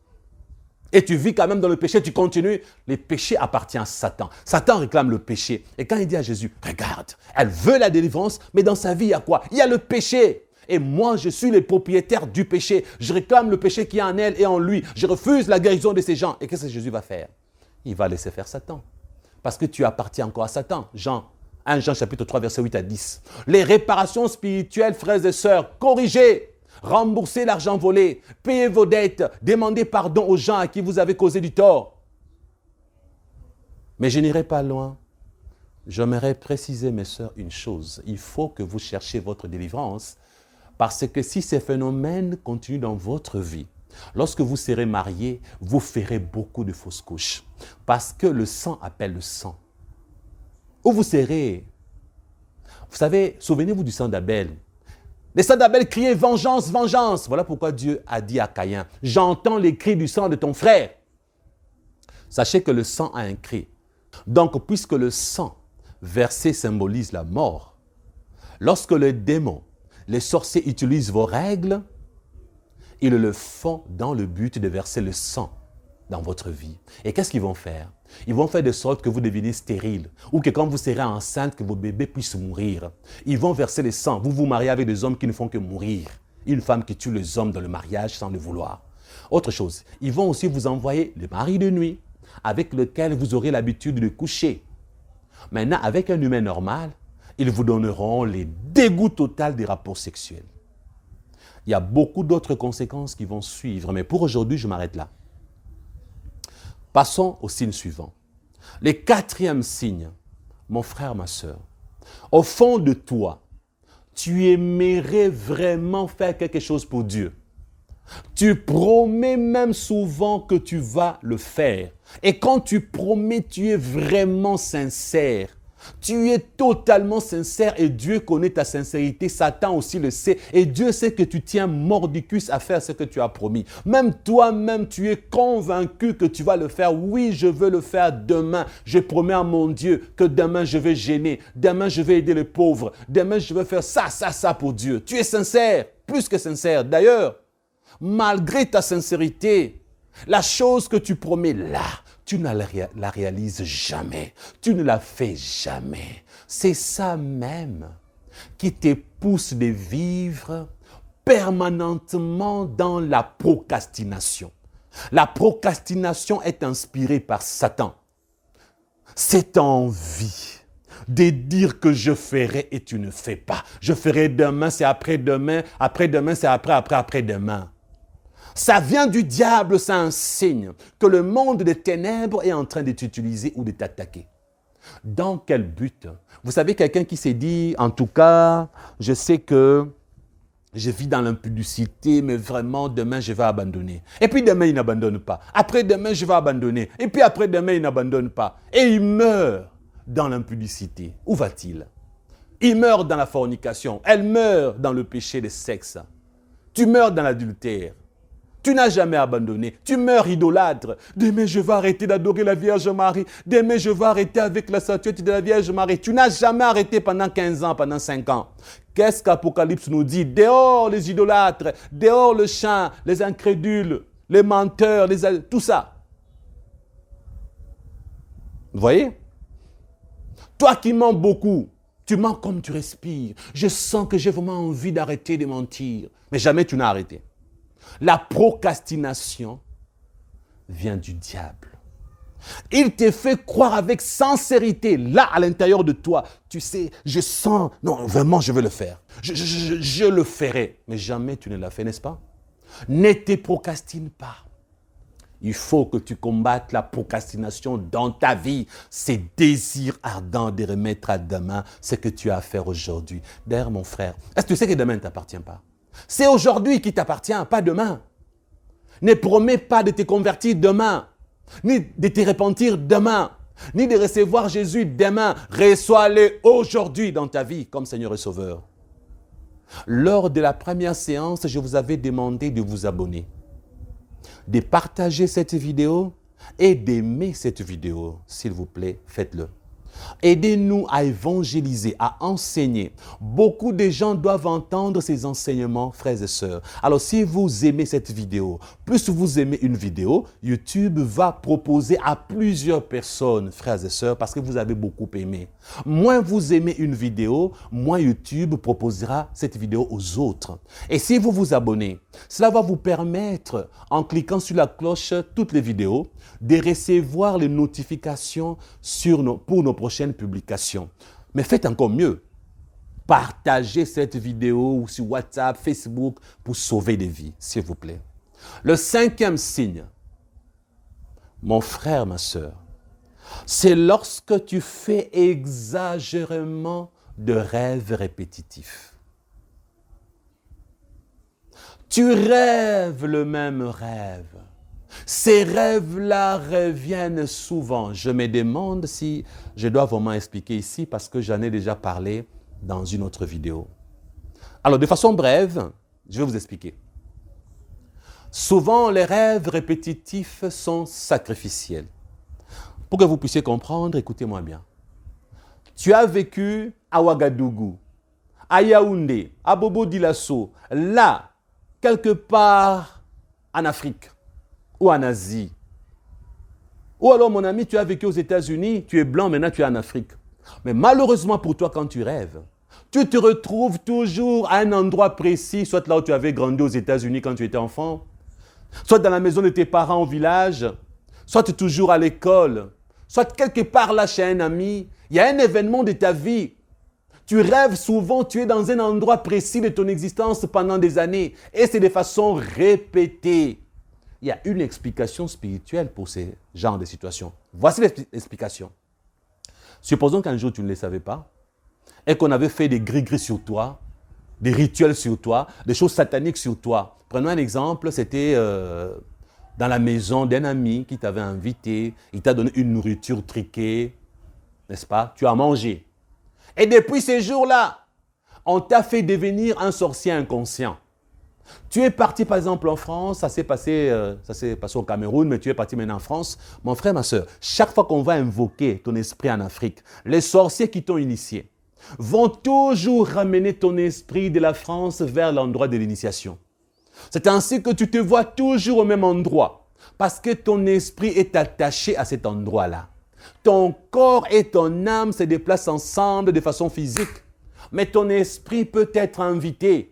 Et tu vis quand même dans le péché, tu continues. Le péché appartient à Satan. Satan réclame le péché. Et quand il dit à Jésus, regarde, elle veut la délivrance, mais dans sa vie, il y a quoi? Il y a le péché. Et moi, je suis le propriétaire du péché. Je réclame le péché qui est en elle et en lui. Je refuse la guérison de ces gens. Et qu'est-ce que Jésus va faire? Il va laisser faire Satan. Parce que tu appartiens encore à Satan. 1 Jean chapitre 3, verset 8 à 10. Les réparations spirituelles, frères et sœurs, corrigez. Remboursez l'argent volé, payez vos dettes, demandez pardon aux gens à qui vous avez causé du tort. Mais je n'irai pas loin. J'aimerais préciser, mes sœurs, une chose. Il faut que vous cherchiez votre délivrance, parce que si ces phénomènes continuent dans votre vie, lorsque vous serez mariés, vous ferez beaucoup de fausses couches. Parce que le sang appelle le sang. Où vous serez? Vous savez, souvenez-vous du sang d'Abel. Les sang d'Abel criaient « Vengeance, vengeance !» Voilà pourquoi Dieu a dit à Caïn « J'entends les cris du sang de ton frère. » Sachez que le sang a un cri. Donc, puisque le sang versé symbolise la mort, lorsque les démons, les sorciers utilisent vos règles, ils le font dans le but de verser le sang dans votre vie. Et qu'est-ce qu'ils vont faire? Ils vont faire de sorte que vous deveniez stérile ou que quand vous serez enceinte, que vos bébés puissent mourir. Ils vont verser le sang. Vous vous mariez avec des hommes qui ne font que mourir. Une femme qui tue les hommes dans le mariage sans le vouloir. Autre chose, ils vont aussi vous envoyer le mari de nuit avec lequel vous aurez l'habitude de coucher. Maintenant, avec un humain normal, ils vous donneront les dégoûts totaux des rapports sexuels. Il y a beaucoup d'autres conséquences qui vont suivre, mais pour aujourd'hui, je m'arrête là. Passons au signe suivant. Le 4e signe, mon frère, ma soeur, au fond de toi, tu aimerais vraiment faire quelque chose pour Dieu. Tu promets même souvent que tu vas le faire. Et quand tu promets, tu es vraiment sincère. Tu es totalement sincère et Dieu connaît ta sincérité. Satan aussi le sait. Et Dieu sait que tu tiens mordicus à faire ce que tu as promis. Même toi-même, tu es convaincu que tu vas le faire. Oui, je veux le faire demain. Je promets à mon Dieu que demain, je vais gêner. Demain, je vais aider les pauvres. Demain, je vais faire ça pour Dieu. Tu es sincère, plus que sincère. D'ailleurs, malgré ta sincérité, la chose que tu promets là, tu ne la réalises jamais. Tu ne la fais jamais. C'est ça même qui te pousse de vivre permanentement dans la procrastination. La procrastination est inspirée par Satan. Cette envie de dire que je ferai et tu ne fais pas. Je ferai demain, c'est après-demain c'est après-demain. Ça vient du diable, c'est un signe que le monde des ténèbres est en train de t'utiliser ou de t'attaquer. Dans quel but? Vous savez, quelqu'un qui s'est dit, en tout cas, je sais que je vis dans l'impudicité, mais vraiment, demain, je vais abandonner. Et puis demain, il n'abandonne pas. Après-demain, je vais abandonner. Et puis après-demain, il n'abandonne pas. Et il meurt dans l'impudicité. Où va-t-il? Il meurt dans la fornication. Elle meurt dans le péché de sexe. Tu meurs dans l'adultère. Tu n'as jamais abandonné. Tu meurs idolâtre. Demain, je vais arrêter d'adorer la Vierge Marie. Demain, je vais arrêter avec la statuette de la Vierge Marie. Tu n'as jamais arrêté pendant 15 ans, pendant 5 ans. Qu'est-ce qu'Apocalypse nous dit? Dehors les idolâtres, dehors le chant, les incrédules, les menteurs, tout ça. Vous voyez? Toi qui mens beaucoup, tu mens comme tu respires. Je sens que j'ai vraiment envie d'arrêter de mentir. Mais jamais tu n'as arrêté. La procrastination vient du diable. Il te fait croire avec sincérité, là à l'intérieur de toi, tu sais, je sens, non vraiment je veux le faire, je le ferai. Mais jamais tu ne l'as fait, n'est-ce pas? Ne te procrastine pas. Il faut que tu combattes la procrastination dans ta vie, ces désirs ardents de remettre à demain ce que tu as à faire aujourd'hui. D'ailleurs mon frère, est-ce que tu sais que demain ne t'appartient pas? C'est aujourd'hui qui t'appartient, pas demain. Ne promets pas de te convertir demain, ni de te repentir demain, ni de recevoir Jésus demain. Reçois-le aujourd'hui dans ta vie comme Seigneur et Sauveur. Lors de la première séance, je vous avais demandé de vous abonner, de partager cette vidéo et d'aimer cette vidéo. S'il vous plaît, faites-le. Aidez-nous à évangéliser, à enseigner. Beaucoup de gens doivent entendre ces enseignements, frères et sœurs. Alors, si vous aimez cette vidéo, plus vous aimez une vidéo, YouTube va proposer à plusieurs personnes, frères et sœurs, parce que vous avez beaucoup aimé. Moins vous aimez une vidéo, moins YouTube proposera cette vidéo aux autres. Et si vous vous abonnez, cela va vous permettre, en cliquant sur la cloche, toutes les vidéos, de recevoir les notifications pour nos prochaines publications. Mais faites encore mieux. Partagez cette vidéo sur WhatsApp, Facebook pour sauver des vies, s'il vous plaît. Le 5e signe, mon frère, ma soeur, c'est lorsque tu fais exagérément de rêves répétitifs. Tu rêves le même rêve. Ces rêves-là reviennent souvent. Je me demande si je dois vraiment expliquer ici parce que j'en ai déjà parlé dans une autre vidéo. Alors, de façon brève, je vais vous expliquer. Souvent, les rêves répétitifs sont sacrificiels. Pour que vous puissiez comprendre, écoutez-moi bien. Tu as vécu à Ouagadougou, à Yaoundé, à Bobo Dioulasso, là, quelque part en Afrique ou en Asie. Ou alors, mon ami, tu as vécu aux États-Unis, tu es blanc, maintenant tu es en Afrique. Mais malheureusement pour toi, quand tu rêves, tu te retrouves toujours à un endroit précis, soit là où tu avais grandi aux États-Unis quand tu étais enfant, soit dans la maison de tes parents au village, soit toujours à l'école, soit quelque part là chez un ami. Il y a un événement de ta vie. Tu rêves souvent, tu es dans un endroit précis de ton existence pendant des années. Et c'est de façon répétée. Il y a une explication spirituelle pour ces genres de situations. Voici l'explication. Supposons qu'un jour tu ne le savais pas et qu'on avait fait des gris-gris sur toi, des rituels sur toi, des choses sataniques sur toi. Prenons un exemple, c'était dans la maison d'un ami qui t'avait invité, il t'a donné une nourriture triquée, n'est-ce pas? Tu as mangé. Et depuis ces jours-là, on t'a fait devenir un sorcier inconscient. Tu es parti par exemple en France, ça s'est passé au Cameroun, mais tu es parti maintenant en France. Mon frère, ma soeur, chaque fois qu'on va invoquer ton esprit en Afrique, les sorciers qui t'ont initié vont toujours ramener ton esprit de la France vers l'endroit de l'initiation. C'est ainsi que tu te vois toujours au même endroit, parce que ton esprit est attaché à cet endroit-là. Ton corps et ton âme se déplacent ensemble de façon physique, mais ton esprit peut être invité.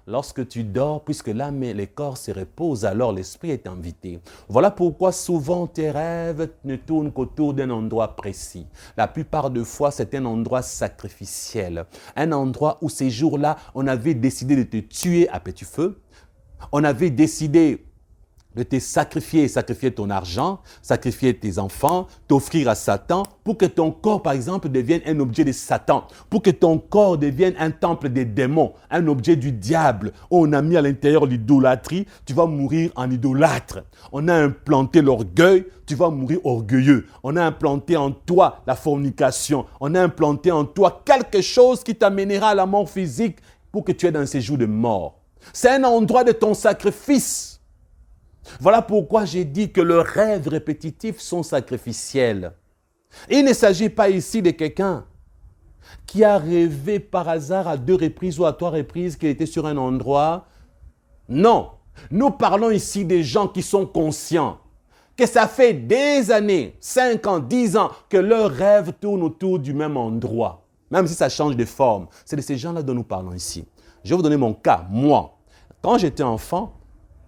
Lorsque tu dors, puisque l'âme et le corps se reposent, alors l'esprit est invité. Voilà pourquoi souvent tes rêves ne tournent qu'autour d'un endroit précis. La plupart des fois, c'est un endroit sacrificiel. Un endroit où ces jours-là, on avait décidé de te tuer à petit feu. On avait décidé de te sacrifier ton argent, sacrifier tes enfants, t'offrir à Satan pour que ton corps, par exemple, devienne un objet de Satan, pour que ton corps devienne un temple des démons, un objet du diable. On a mis à l'intérieur l'idolâtrie, tu vas mourir en idolâtre. On a implanté l'orgueil, tu vas mourir orgueilleux. On a implanté en toi la fornication, on a implanté en toi quelque chose qui t'amènera à la mort physique pour que tu aies dans ces jours de mort. C'est un endroit de ton sacrifice. Voilà pourquoi j'ai dit que leurs rêves répétitifs sont sacrificiels. Il ne s'agit pas ici de quelqu'un qui a rêvé par hasard à 2 reprises ou à 3 reprises qu'il était sur un endroit. Non, nous parlons ici des gens qui sont conscients que ça fait des années, 5 ans, 10 ans, que leurs rêves tournent autour du même endroit, même si ça change de forme. C'est de ces gens-là dont nous parlons ici. Je vais vous donner mon cas, moi. Quand j'étais enfant,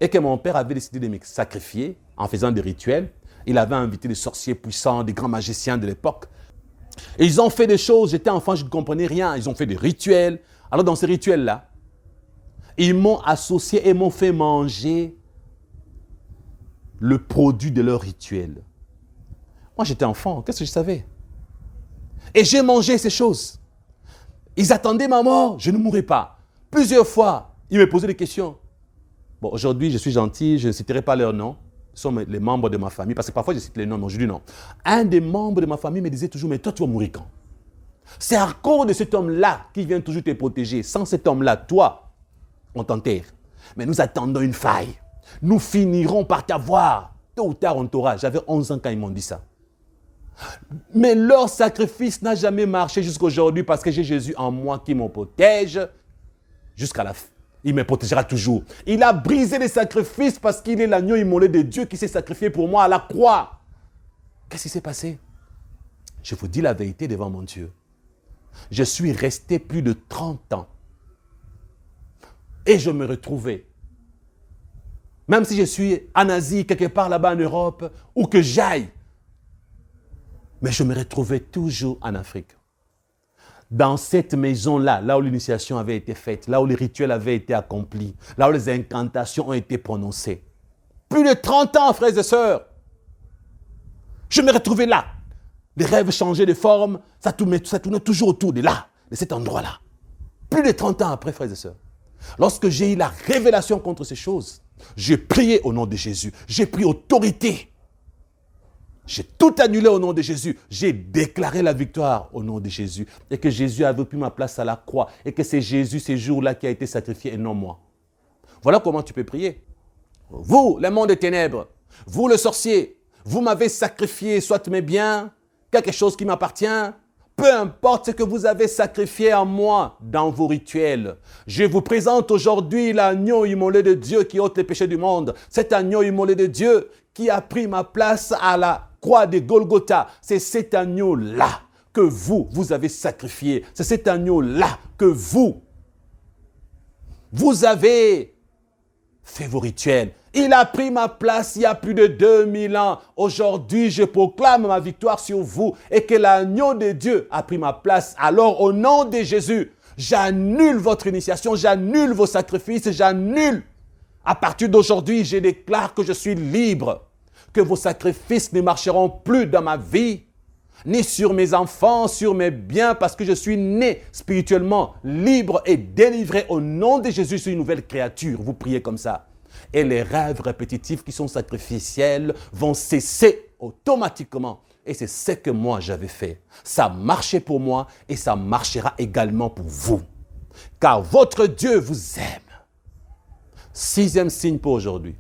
et que mon père avait décidé de me sacrifier en faisant des rituels. Il avait invité des sorciers puissants, des grands magiciens de l'époque. Et ils ont fait des choses, j'étais enfant, je ne comprenais rien. Ils ont fait des rituels. Alors dans ces rituels-là, ils m'ont associé et m'ont fait manger le produit de leur rituel. Moi j'étais enfant, qu'est-ce que je savais? Et j'ai mangé ces choses. Ils attendaient ma mort, je ne mourrais pas. Plusieurs fois, ils me posaient des questions. Bon, aujourd'hui, je suis gentil, je ne citerai pas leurs noms. Ce sont les membres de ma famille, parce que parfois je cite les noms, mais aujourd'hui non. Un des membres de ma famille me disait toujours, mais toi, tu vas mourir quand? C'est à cause de cet homme-là qui vient toujours te protéger. Sans cet homme-là, toi, on t'enterre. Mais nous attendons une faille. Nous finirons par t'avoir. Tôt ou tard, on t'aura. J'avais 11 ans quand ils m'ont dit ça. Mais leur sacrifice n'a jamais marché jusqu'à aujourd'hui parce que j'ai Jésus en moi qui me protège jusqu'à la fin. Il me protégera toujours. Il a brisé les sacrifices parce qu'il est l'agneau immolé de Dieu qui s'est sacrifié pour moi à la croix. Qu'est-ce qui s'est passé? Je vous dis la vérité devant mon Dieu. Je suis resté plus de 30 ans. Et je me retrouvais. Même si je suis en Asie, quelque part là-bas en Europe, où que j'aille. Mais je me retrouvais toujours en Afrique. Dans cette maison-là, là où l'initiation avait été faite, là où les rituels avaient été accomplis, là où les incantations ont été prononcées. Plus de 30 ans, frères et sœurs. Je me retrouvais là. Les rêves changeaient de forme, ça tournait toujours autour de là, de cet endroit-là. Plus de 30 ans après, frères et sœurs. Lorsque j'ai eu la révélation contre ces choses, j'ai prié au nom de Jésus. J'ai pris autorité. J'ai tout annulé au nom de Jésus. J'ai déclaré la victoire au nom de Jésus. Et que Jésus avait pris ma place à la croix. Et que c'est Jésus, ces jours-là, qui a été sacrifié et non moi. Voilà comment tu peux prier. Vous, le monde des ténèbres, vous, le sorcier, vous m'avez sacrifié, soit mes biens, quelque chose qui m'appartient. Peu importe ce que vous avez sacrifié à moi dans vos rituels. Je vous présente aujourd'hui l'agneau immolé de Dieu qui ôte les péchés du monde. Cet agneau immolé de Dieu qui a pris ma place à la croix de Golgotha. C'est cet agneau-là que vous avez sacrifié. C'est cet agneau-là que vous avez fait vos rituels. Il a pris ma place il y a plus de 2000 ans. Aujourd'hui, je proclame ma victoire sur vous et que l'agneau de Dieu a pris ma place. Alors, au nom de Jésus, j'annule votre initiation, j'annule vos sacrifices, j'annule. À partir d'aujourd'hui, je déclare que je suis libre, que vos sacrifices ne marcheront plus dans ma vie, ni sur mes enfants, sur mes biens, parce que je suis né spirituellement libre et délivré. Au nom de Jésus, je suis une nouvelle créature. Vous priez comme ça. Et les rêves répétitifs qui sont sacrificiels vont cesser automatiquement. Et c'est ce que moi j'avais fait. Ça marchait pour moi et ça marchera également pour vous. Car votre Dieu vous aime. 6e signe pour aujourd'hui.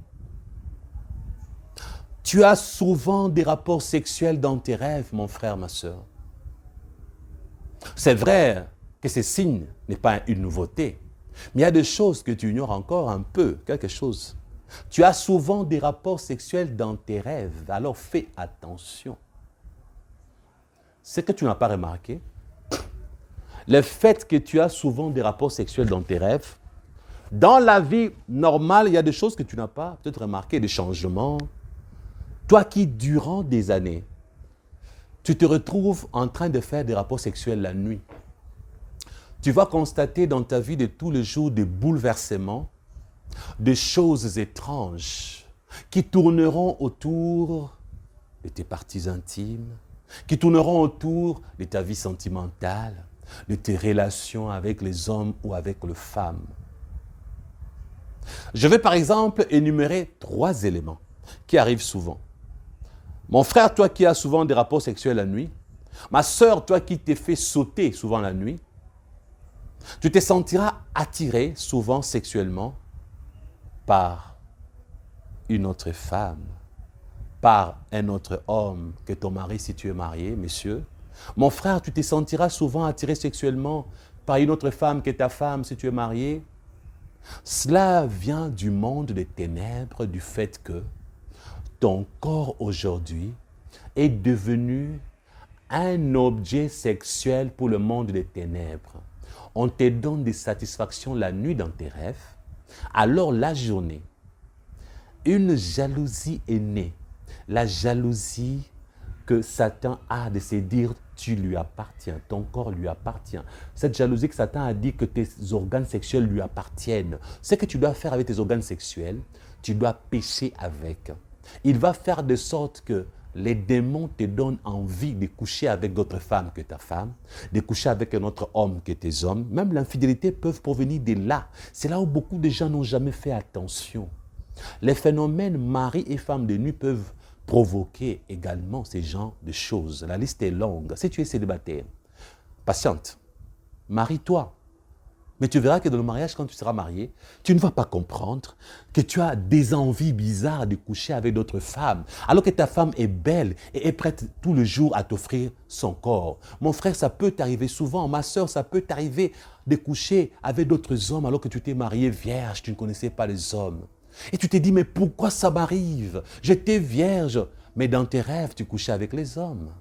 Tu as souvent des rapports sexuels dans tes rêves, mon frère, ma soeur. C'est vrai que ces signes n'est pas une nouveauté. Mais il y a des choses que tu ignores encore un peu, quelque chose. Tu as souvent des rapports sexuels dans tes rêves, alors fais attention. Ce que tu n'as pas remarqué, le fait que tu as souvent des rapports sexuels dans tes rêves, dans la vie normale, il y a des choses que tu n'as pas peut-être remarqué, des changements. Toi qui, durant des années, tu te retrouves en train de faire des rapports sexuels la nuit, tu vas constater dans ta vie de tous les jours des bouleversements, des choses étranges qui tourneront autour de tes parties intimes, qui tourneront autour de ta vie sentimentale, de tes relations avec les hommes ou avec les femmes. Je vais par exemple énumérer 3 éléments qui arrivent souvent. Mon frère, toi qui as souvent des rapports sexuels la nuit, ma sœur, toi qui t'es fait sauter souvent la nuit, tu te sentiras attiré souvent sexuellement par une autre femme, par un autre homme que ton mari si tu es marié, messieurs. Mon frère, tu te sentiras souvent attiré sexuellement par une autre femme que ta femme si tu es marié. Cela vient du monde des ténèbres, du fait que ton corps aujourd'hui est devenu un objet sexuel pour le monde des ténèbres. On te donne des satisfactions la nuit dans tes rêves, alors la journée, une jalousie est née. La jalousie que Satan a de se dire tu lui appartiens, ton corps lui appartient. Cette jalousie que Satan a dit que tes organes sexuels lui appartiennent. Ce que tu dois faire avec tes organes sexuels, tu dois pécher avec. Il va faire de sorte que les démons te donnent envie de coucher avec d'autres femmes que ta femme, de coucher avec un autre homme que tes hommes. Même l'infidélité peut provenir de là. C'est là où beaucoup de gens n'ont jamais fait attention. Les phénomènes mari et femme de nuit peuvent provoquer également ces genres de choses. La liste est longue. Si tu es célibataire, patiente, marie-toi. Mais tu verras que dans le mariage, quand tu seras marié, tu ne vas pas comprendre que tu as des envies bizarres de coucher avec d'autres femmes, alors que ta femme est belle et est prête tout le jour à t'offrir son corps. Mon frère, ça peut t'arriver souvent. Ma soeur, ça peut t'arriver de coucher avec d'autres hommes alors que tu t'es marié vierge, tu ne connaissais pas les hommes. Et tu t'es dit, mais pourquoi ça m'arrive? J'étais vierge, mais dans tes rêves, tu couchais avec les hommes.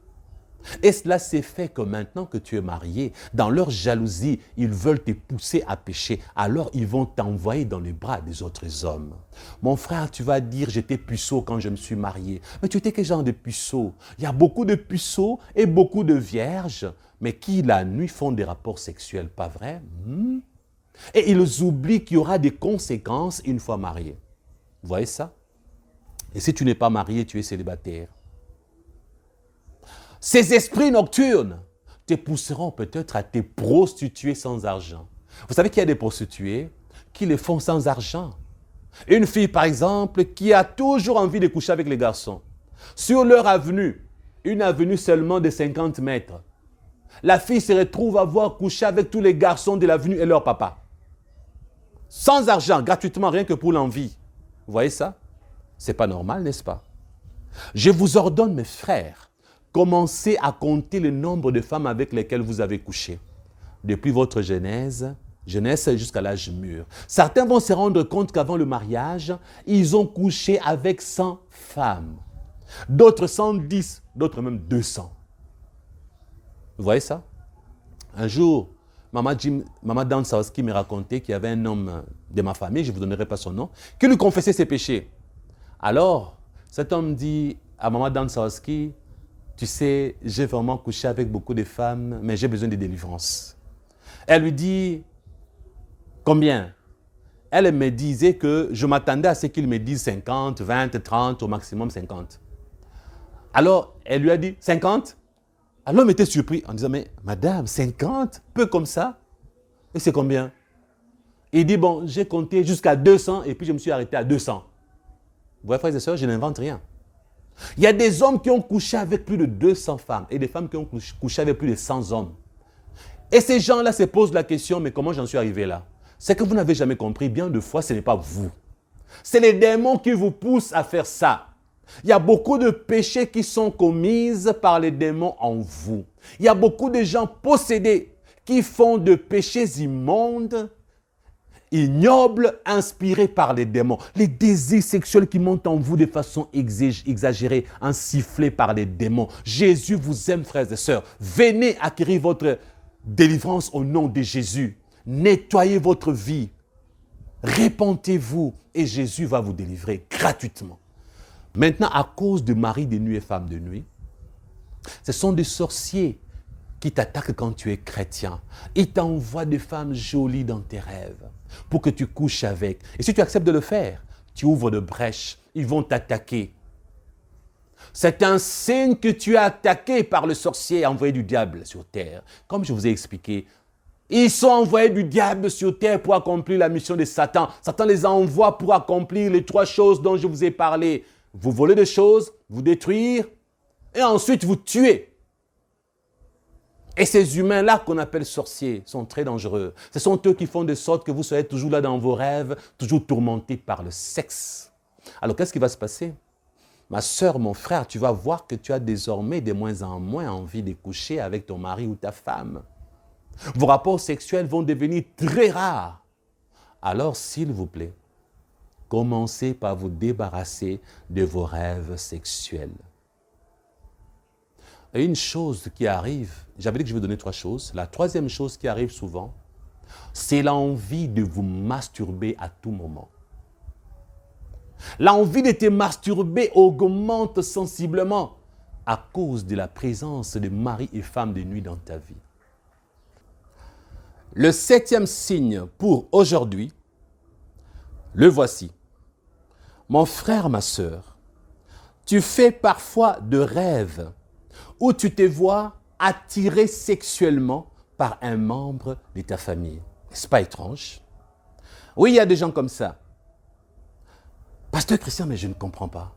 Et cela s'est fait que maintenant que tu es marié, dans leur jalousie, ils veulent te pousser à pécher. Alors ils vont t'envoyer dans les bras des autres hommes. Mon frère, tu vas dire, j'étais puceau quand je me suis marié. Mais tu étais quel genre de puceau? Il y a beaucoup de puceaux et beaucoup de vierges, mais qui la nuit font des rapports sexuels, pas vrai? Et ils oublient qu'il y aura des conséquences une fois marié. Vous voyez ça? Et si tu n'es pas marié, tu es célibataire. Ces esprits nocturnes te pousseront peut-être à te prostituer sans argent. Vous savez qu'il y a des prostituées qui le font sans argent. Une fille, par exemple, qui a toujours envie de coucher avec les garçons. Sur leur avenue, une avenue seulement de 50 mètres, la fille se retrouve à voir coucher avec tous les garçons de l'avenue et leur papa. Sans argent, gratuitement, rien que pour l'envie. Vous voyez ça? C'est pas normal, n'est-ce pas? Je vous ordonne, mes frères, commencez à compter le nombre de femmes avec lesquelles vous avez couché. Depuis votre jeunesse jusqu'à l'âge mûr. Certains vont se rendre compte qu'avant le mariage, ils ont couché avec 100 femmes. D'autres 110, d'autres même 200. Vous voyez ça? Un jour, Maman Dan Sawaski me racontait qu'il y avait un homme de ma famille, je ne vous donnerai pas son nom, qui lui confessait ses péchés. Alors, cet homme dit à Maman Dan Sawaski, tu sais, j'ai vraiment couché avec beaucoup de femmes, mais j'ai besoin de délivrance. Elle lui dit, combien? Elle me disait que je m'attendais à ce qu'il me dise 50, 20, 30, au maximum 50. Alors, elle lui a dit, 50? Alors, l'homme était surpris en disant, mais madame, 50? Peu comme ça? Et c'est combien? Il dit, bon, j'ai compté jusqu'à 200 et puis je me suis arrêté à 200. Vous voyez, frères et sœurs, je n'invente rien. Il y a des hommes qui ont couché avec plus de 200 femmes et des femmes qui ont couché avec plus de 100 hommes. Et ces gens-là se posent la question, mais comment j'en suis arrivé là? C'est que vous n'avez jamais compris, bien de fois, ce n'est pas vous. C'est les démons qui vous poussent à faire ça. Il y a beaucoup de péchés qui sont commis par les démons en vous. Il y a beaucoup de gens possédés qui font de péchés immondes, ignobles, inspirés par les démons. Les désirs sexuels qui montent en vous de façon exagérée, insufflés par les démons. Jésus vous aime, frères et sœurs. Venez acquérir votre délivrance au nom de Jésus. Nettoyez votre vie. Répentez-vous et Jésus va vous délivrer gratuitement. Maintenant, à cause de mari de nuit et femme de nuit, ce sont des sorciers qui t'attaquent quand tu es chrétien. Ils t'envoient des femmes jolies dans tes rêves pour que tu couches avec. Et si tu acceptes de le faire, tu ouvres de brèches. Ils vont t'attaquer. C'est un signe que tu es attaqué par le sorcier envoyé du diable sur terre. Comme je vous ai expliqué, ils sont envoyés du diable sur terre pour accomplir la mission de Satan. Satan les envoie pour accomplir les 3 choses dont je vous ai parlé. Vous voler des choses, vous détruire et ensuite vous tuer. Et ces humains-là qu'on appelle sorciers sont très dangereux. Ce sont eux qui font de sorte que vous soyez toujours là dans vos rêves, toujours tourmentés par le sexe. Alors qu'est-ce qui va se passer? Ma soeur, mon frère, tu vas voir que tu as désormais de moins en moins envie de coucher avec ton mari ou ta femme. Vos rapports sexuels vont devenir très rares. Alors, s'il vous plaît, commencez par vous débarrasser de vos rêves sexuels. Et une chose qui arrive, j'avais dit que je vais donner 3 choses. La 3e chose qui arrive souvent, c'est l'envie de vous masturber à tout moment. L'envie de te masturber augmente sensiblement à cause de la présence de mari et femme de nuit dans ta vie. Le 7e signe pour aujourd'hui, le voici. Mon frère, ma sœur, tu fais parfois de rêves où tu te vois attiré sexuellement par un membre de ta famille. N'est-ce pas étrange? Oui, il y a des gens comme ça. Pasteur Christian, mais je ne comprends pas.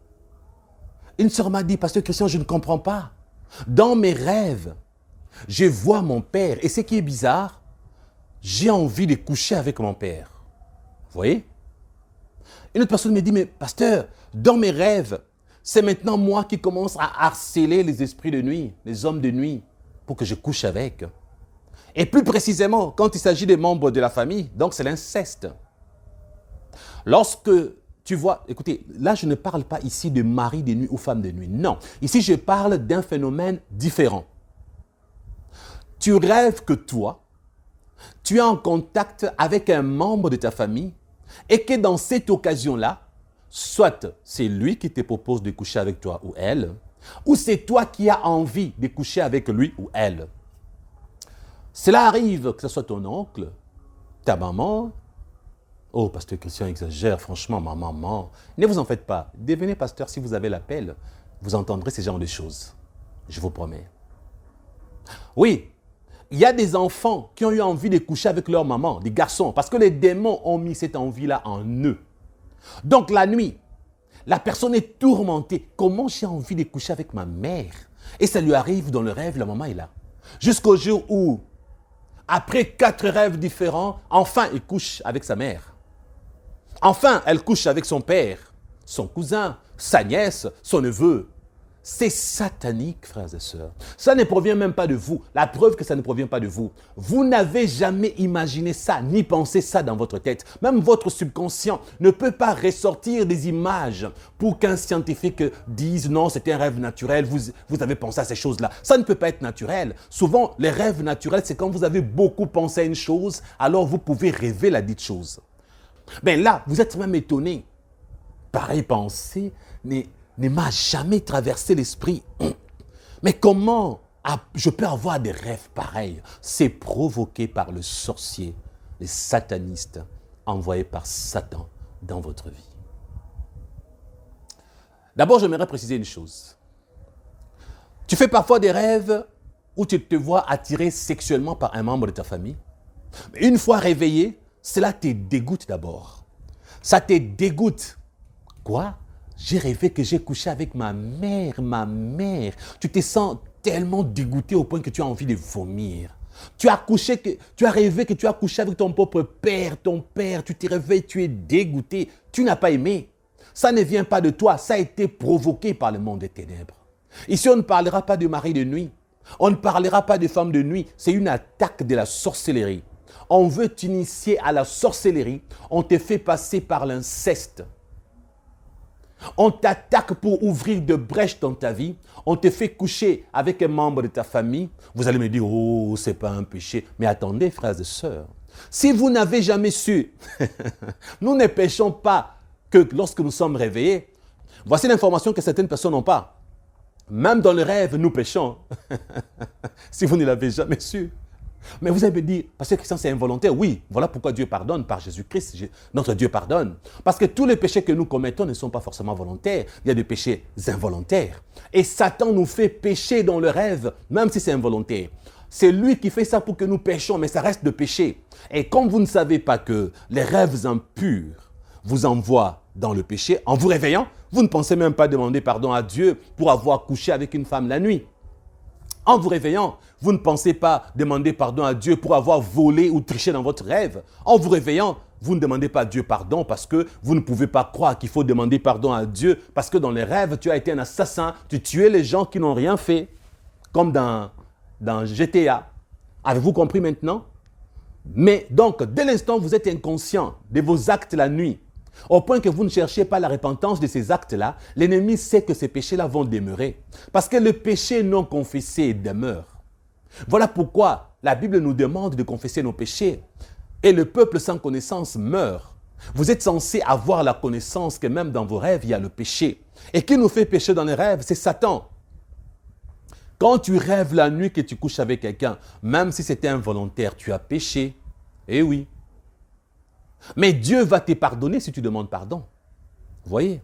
Une sœur m'a dit, Pasteur Christian, je ne comprends pas. Dans mes rêves, je vois mon père. Et ce qui est bizarre, j'ai envie de coucher avec mon père. Vous voyez? Une autre personne me dit, mais pasteur, dans mes rêves, c'est maintenant moi qui commence à harceler les esprits de nuit, les hommes de nuit, pour que je couche avec. Et plus précisément, quand il s'agit des membres de la famille, donc c'est l'inceste. Lorsque tu vois, écoutez, là je ne parle pas ici de mari de nuit ou femme de nuit, non. Ici je parle d'un phénomène différent. Tu rêves que toi, tu es en contact avec un membre de ta famille et que dans cette occasion-là, soit c'est lui qui te propose de coucher avec toi ou elle, ou c'est toi qui as envie de coucher avec lui ou elle. Cela arrive que ce soit ton oncle, ta maman. Oh, pasteur Christian exagère, franchement, ma maman. Ne vous en faites pas. Devenez pasteur si vous avez l'appel. Vous entendrez ce genre de choses. Je vous promets. Oui, il y a des enfants qui ont eu envie de coucher avec leur maman, des garçons, parce que les démons ont mis cette envie-là en eux. Donc la nuit, la personne est tourmentée. Comment j'ai envie de coucher avec ma mère? Et ça lui arrive dans le rêve, la maman est là. Jusqu'au jour où, après 4 rêves différents, enfin il couche avec sa mère. Enfin, elle couche avec son père, son cousin, sa nièce, son neveu. C'est satanique, frères et sœurs. Ça ne provient même pas de vous. La preuve que ça ne provient pas de vous. Vous n'avez jamais imaginé ça, ni pensé ça dans votre tête. Même votre subconscient ne peut pas ressortir des images pour qu'un scientifique dise non, c'était un rêve naturel, vous avez pensé à ces choses-là. Ça ne peut pas être naturel. Souvent, les rêves naturels, c'est quand vous avez beaucoup pensé à une chose, alors vous pouvez rêver la dite chose. Ben là, vous êtes même étonné. Pareille pensée, ne m'a jamais traversé l'esprit. Mais comment je peux avoir des rêves pareils? C'est provoqué par le sorcier, les satanistes envoyés par Satan dans votre vie. D'abord, j'aimerais préciser une chose. Tu fais parfois des rêves où tu te vois attiré sexuellement par un membre de ta famille. Mais une fois réveillé, cela te dégoûte d'abord. Ça te dégoûte. Quoi? J'ai rêvé que j'ai couché avec ma mère. Tu te sens tellement dégoûté au point que tu as envie de vomir. Tu as rêvé que tu as couché avec ton propre père, tu te réveilles, tu es dégoûté, tu n'as pas aimé. Ça ne vient pas de toi, ça a été provoqué par le monde des ténèbres. Ici, on ne parlera pas de mari de nuit, on ne parlera pas de femme de nuit, c'est une attaque de la sorcellerie. On veut t'initier à la sorcellerie, on te fait passer par l'inceste. On t'attaque pour ouvrir de brèches dans ta vie. On te fait coucher avec un membre de ta famille. Vous allez me dire, oh, c'est pas un péché. Mais attendez, frères et sœurs. Si vous n'avez jamais su, nous ne péchons pas que lorsque nous sommes réveillés. Voici l'information que certaines personnes n'ont pas. Même dans le rêve, nous péchons. Si vous ne l'avez jamais su. Mais vous avez dit, parce que Christian, c'est involontaire. Oui, voilà pourquoi Dieu pardonne par Jésus-Christ. Notre Dieu pardonne. Parce que tous les péchés que nous commettons ne sont pas forcément volontaires. Il y a des péchés involontaires. Et Satan nous fait pécher dans le rêve, même si c'est involontaire. C'est lui qui fait ça pour que nous péchons, mais ça reste de péché. Et comme vous ne savez pas que les rêves impurs vous envoient dans le péché, en vous réveillant, vous ne pensez même pas demander pardon à Dieu pour avoir couché avec une femme la nuit. En vous réveillant, vous ne pensez pas demander pardon à Dieu pour avoir volé ou triché dans votre rêve. En vous réveillant, vous ne demandez pas à Dieu pardon parce que vous ne pouvez pas croire qu'il faut demander pardon à Dieu parce que dans les rêves, tu as été un assassin, tu tuais les gens qui n'ont rien fait, comme dans GTA. Avez-vous compris maintenant? Mais donc, dès l'instant où vous êtes inconscient de vos actes la nuit, au point que vous ne cherchez pas la repentance de ces actes-là, l'ennemi sait que ces péchés-là vont demeurer. Parce que le péché non confessé demeure. Voilà pourquoi la Bible nous demande de confesser nos péchés. Et le peuple sans connaissance meurt. Vous êtes censé avoir la connaissance que même dans vos rêves, il y a le péché. Et qui nous fait pécher dans les rêves? C'est Satan. Quand tu rêves la nuit que tu couches avec quelqu'un, même si c'était involontaire, tu as péché. Eh oui. Mais Dieu va te pardonner si tu demandes pardon. Vous voyez?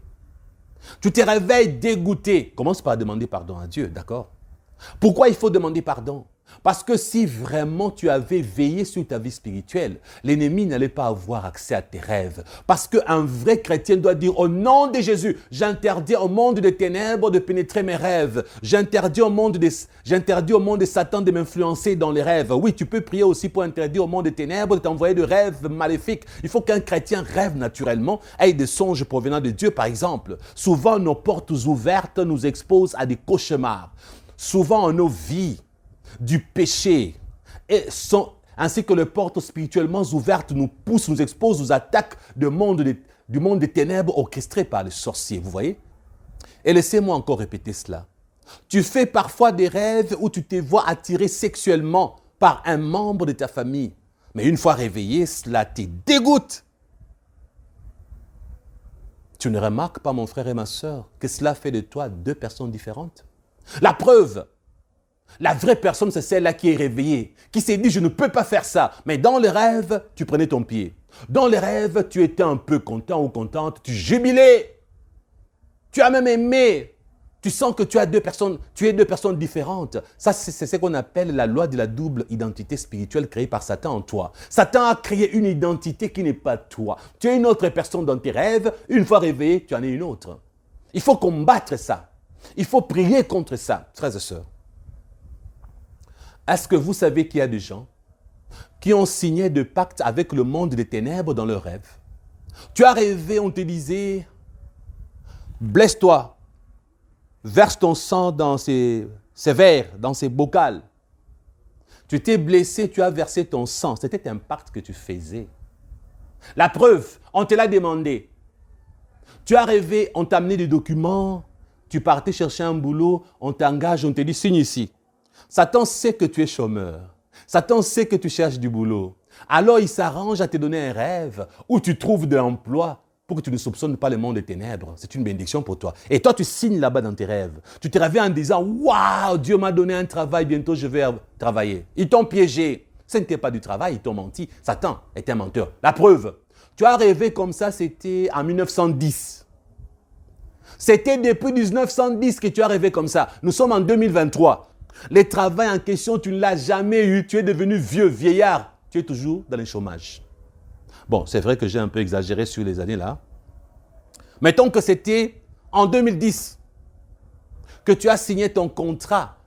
Tu te réveilles dégoûté. Commence par demander pardon à Dieu, d'accord? Pourquoi il faut demander pardon? Parce que si vraiment tu avais veillé sur ta vie spirituelle, l'ennemi n'allait pas avoir accès à tes rêves. Parce qu'un vrai chrétien doit dire au nom de Jésus, j'interdis au monde des ténèbres de pénétrer mes rêves. J'interdis au monde de Satan de m'influencer dans les rêves. Oui, tu peux prier aussi pour interdire au monde des ténèbres de t'envoyer de rêves maléfiques. Il faut qu'un chrétien rêve naturellement, ait des songes provenant de Dieu par exemple. Souvent, nos portes ouvertes nous exposent à des cauchemars. Souvent, nos vies du péché, ainsi que les portes spirituellement ouvertes nous poussent, nous exposent aux attaques du monde des ténèbres orchestrées par les sorciers, vous voyez? Et laissez-moi encore répéter cela. Tu fais parfois des rêves où tu te vois attiré sexuellement par un membre de ta famille. Mais une fois réveillé, cela te dégoûte. Tu ne remarques pas, mon frère et ma sœur, que cela fait de toi deux personnes différentes? La preuve, la vraie personne, c'est celle-là qui est réveillée, qui s'est dit, je ne peux pas faire ça. Mais dans les rêves, tu prenais ton pied. Dans les rêves, tu étais un peu content ou contente, tu jubilais. Tu as même aimé. Tu sens que tu es deux personnes différentes. Ça, c'est ce qu'on appelle la loi de la double identité spirituelle créée par Satan en toi. Satan a créé une identité qui n'est pas toi. Tu es une autre personne dans tes rêves. Une fois réveillé, tu en es une autre. Il faut combattre ça. Il faut prier contre ça, frères et sœurs. Est-ce que vous savez qu'il y a des gens qui ont signé de pacte avec le monde des ténèbres dans leurs rêves? Tu as rêvé, on te disait, blesse-toi, verse ton sang dans ces verres, dans ces bocals. Tu t'es blessé, tu as versé ton sang. C'était un pacte que tu faisais. La preuve, on te l'a demandé. Tu as rêvé, on t'a amené des documents, tu partais chercher un boulot, on t'engage, on te dit signe ici. Satan sait que tu es chômeur. Satan sait que tu cherches du boulot. Alors il s'arrange à te donner un rêve où tu trouves de l'emploi pour que tu ne soupçonnes pas le monde des ténèbres. C'est une bénédiction pour toi. Et toi, tu signes là-bas dans tes rêves. Tu te réveilles en disant, waouh, Dieu m'a donné un travail, bientôt je vais travailler. Ils t'ont piégé. Ce n'était pas du travail, ils t'ont menti. Satan est un menteur. La preuve, tu as rêvé comme ça, c'était en 1910. C'était depuis 1910 que tu as rêvé comme ça. Nous sommes en 2023. Le travail en question, tu ne l'as jamais eu. Tu es devenu vieux, vieillard. Tu es toujours dans le chômage. Bon, c'est vrai que j'ai un peu exagéré sur les années là. Mettons que c'était en 2010 que tu as signé ton contrat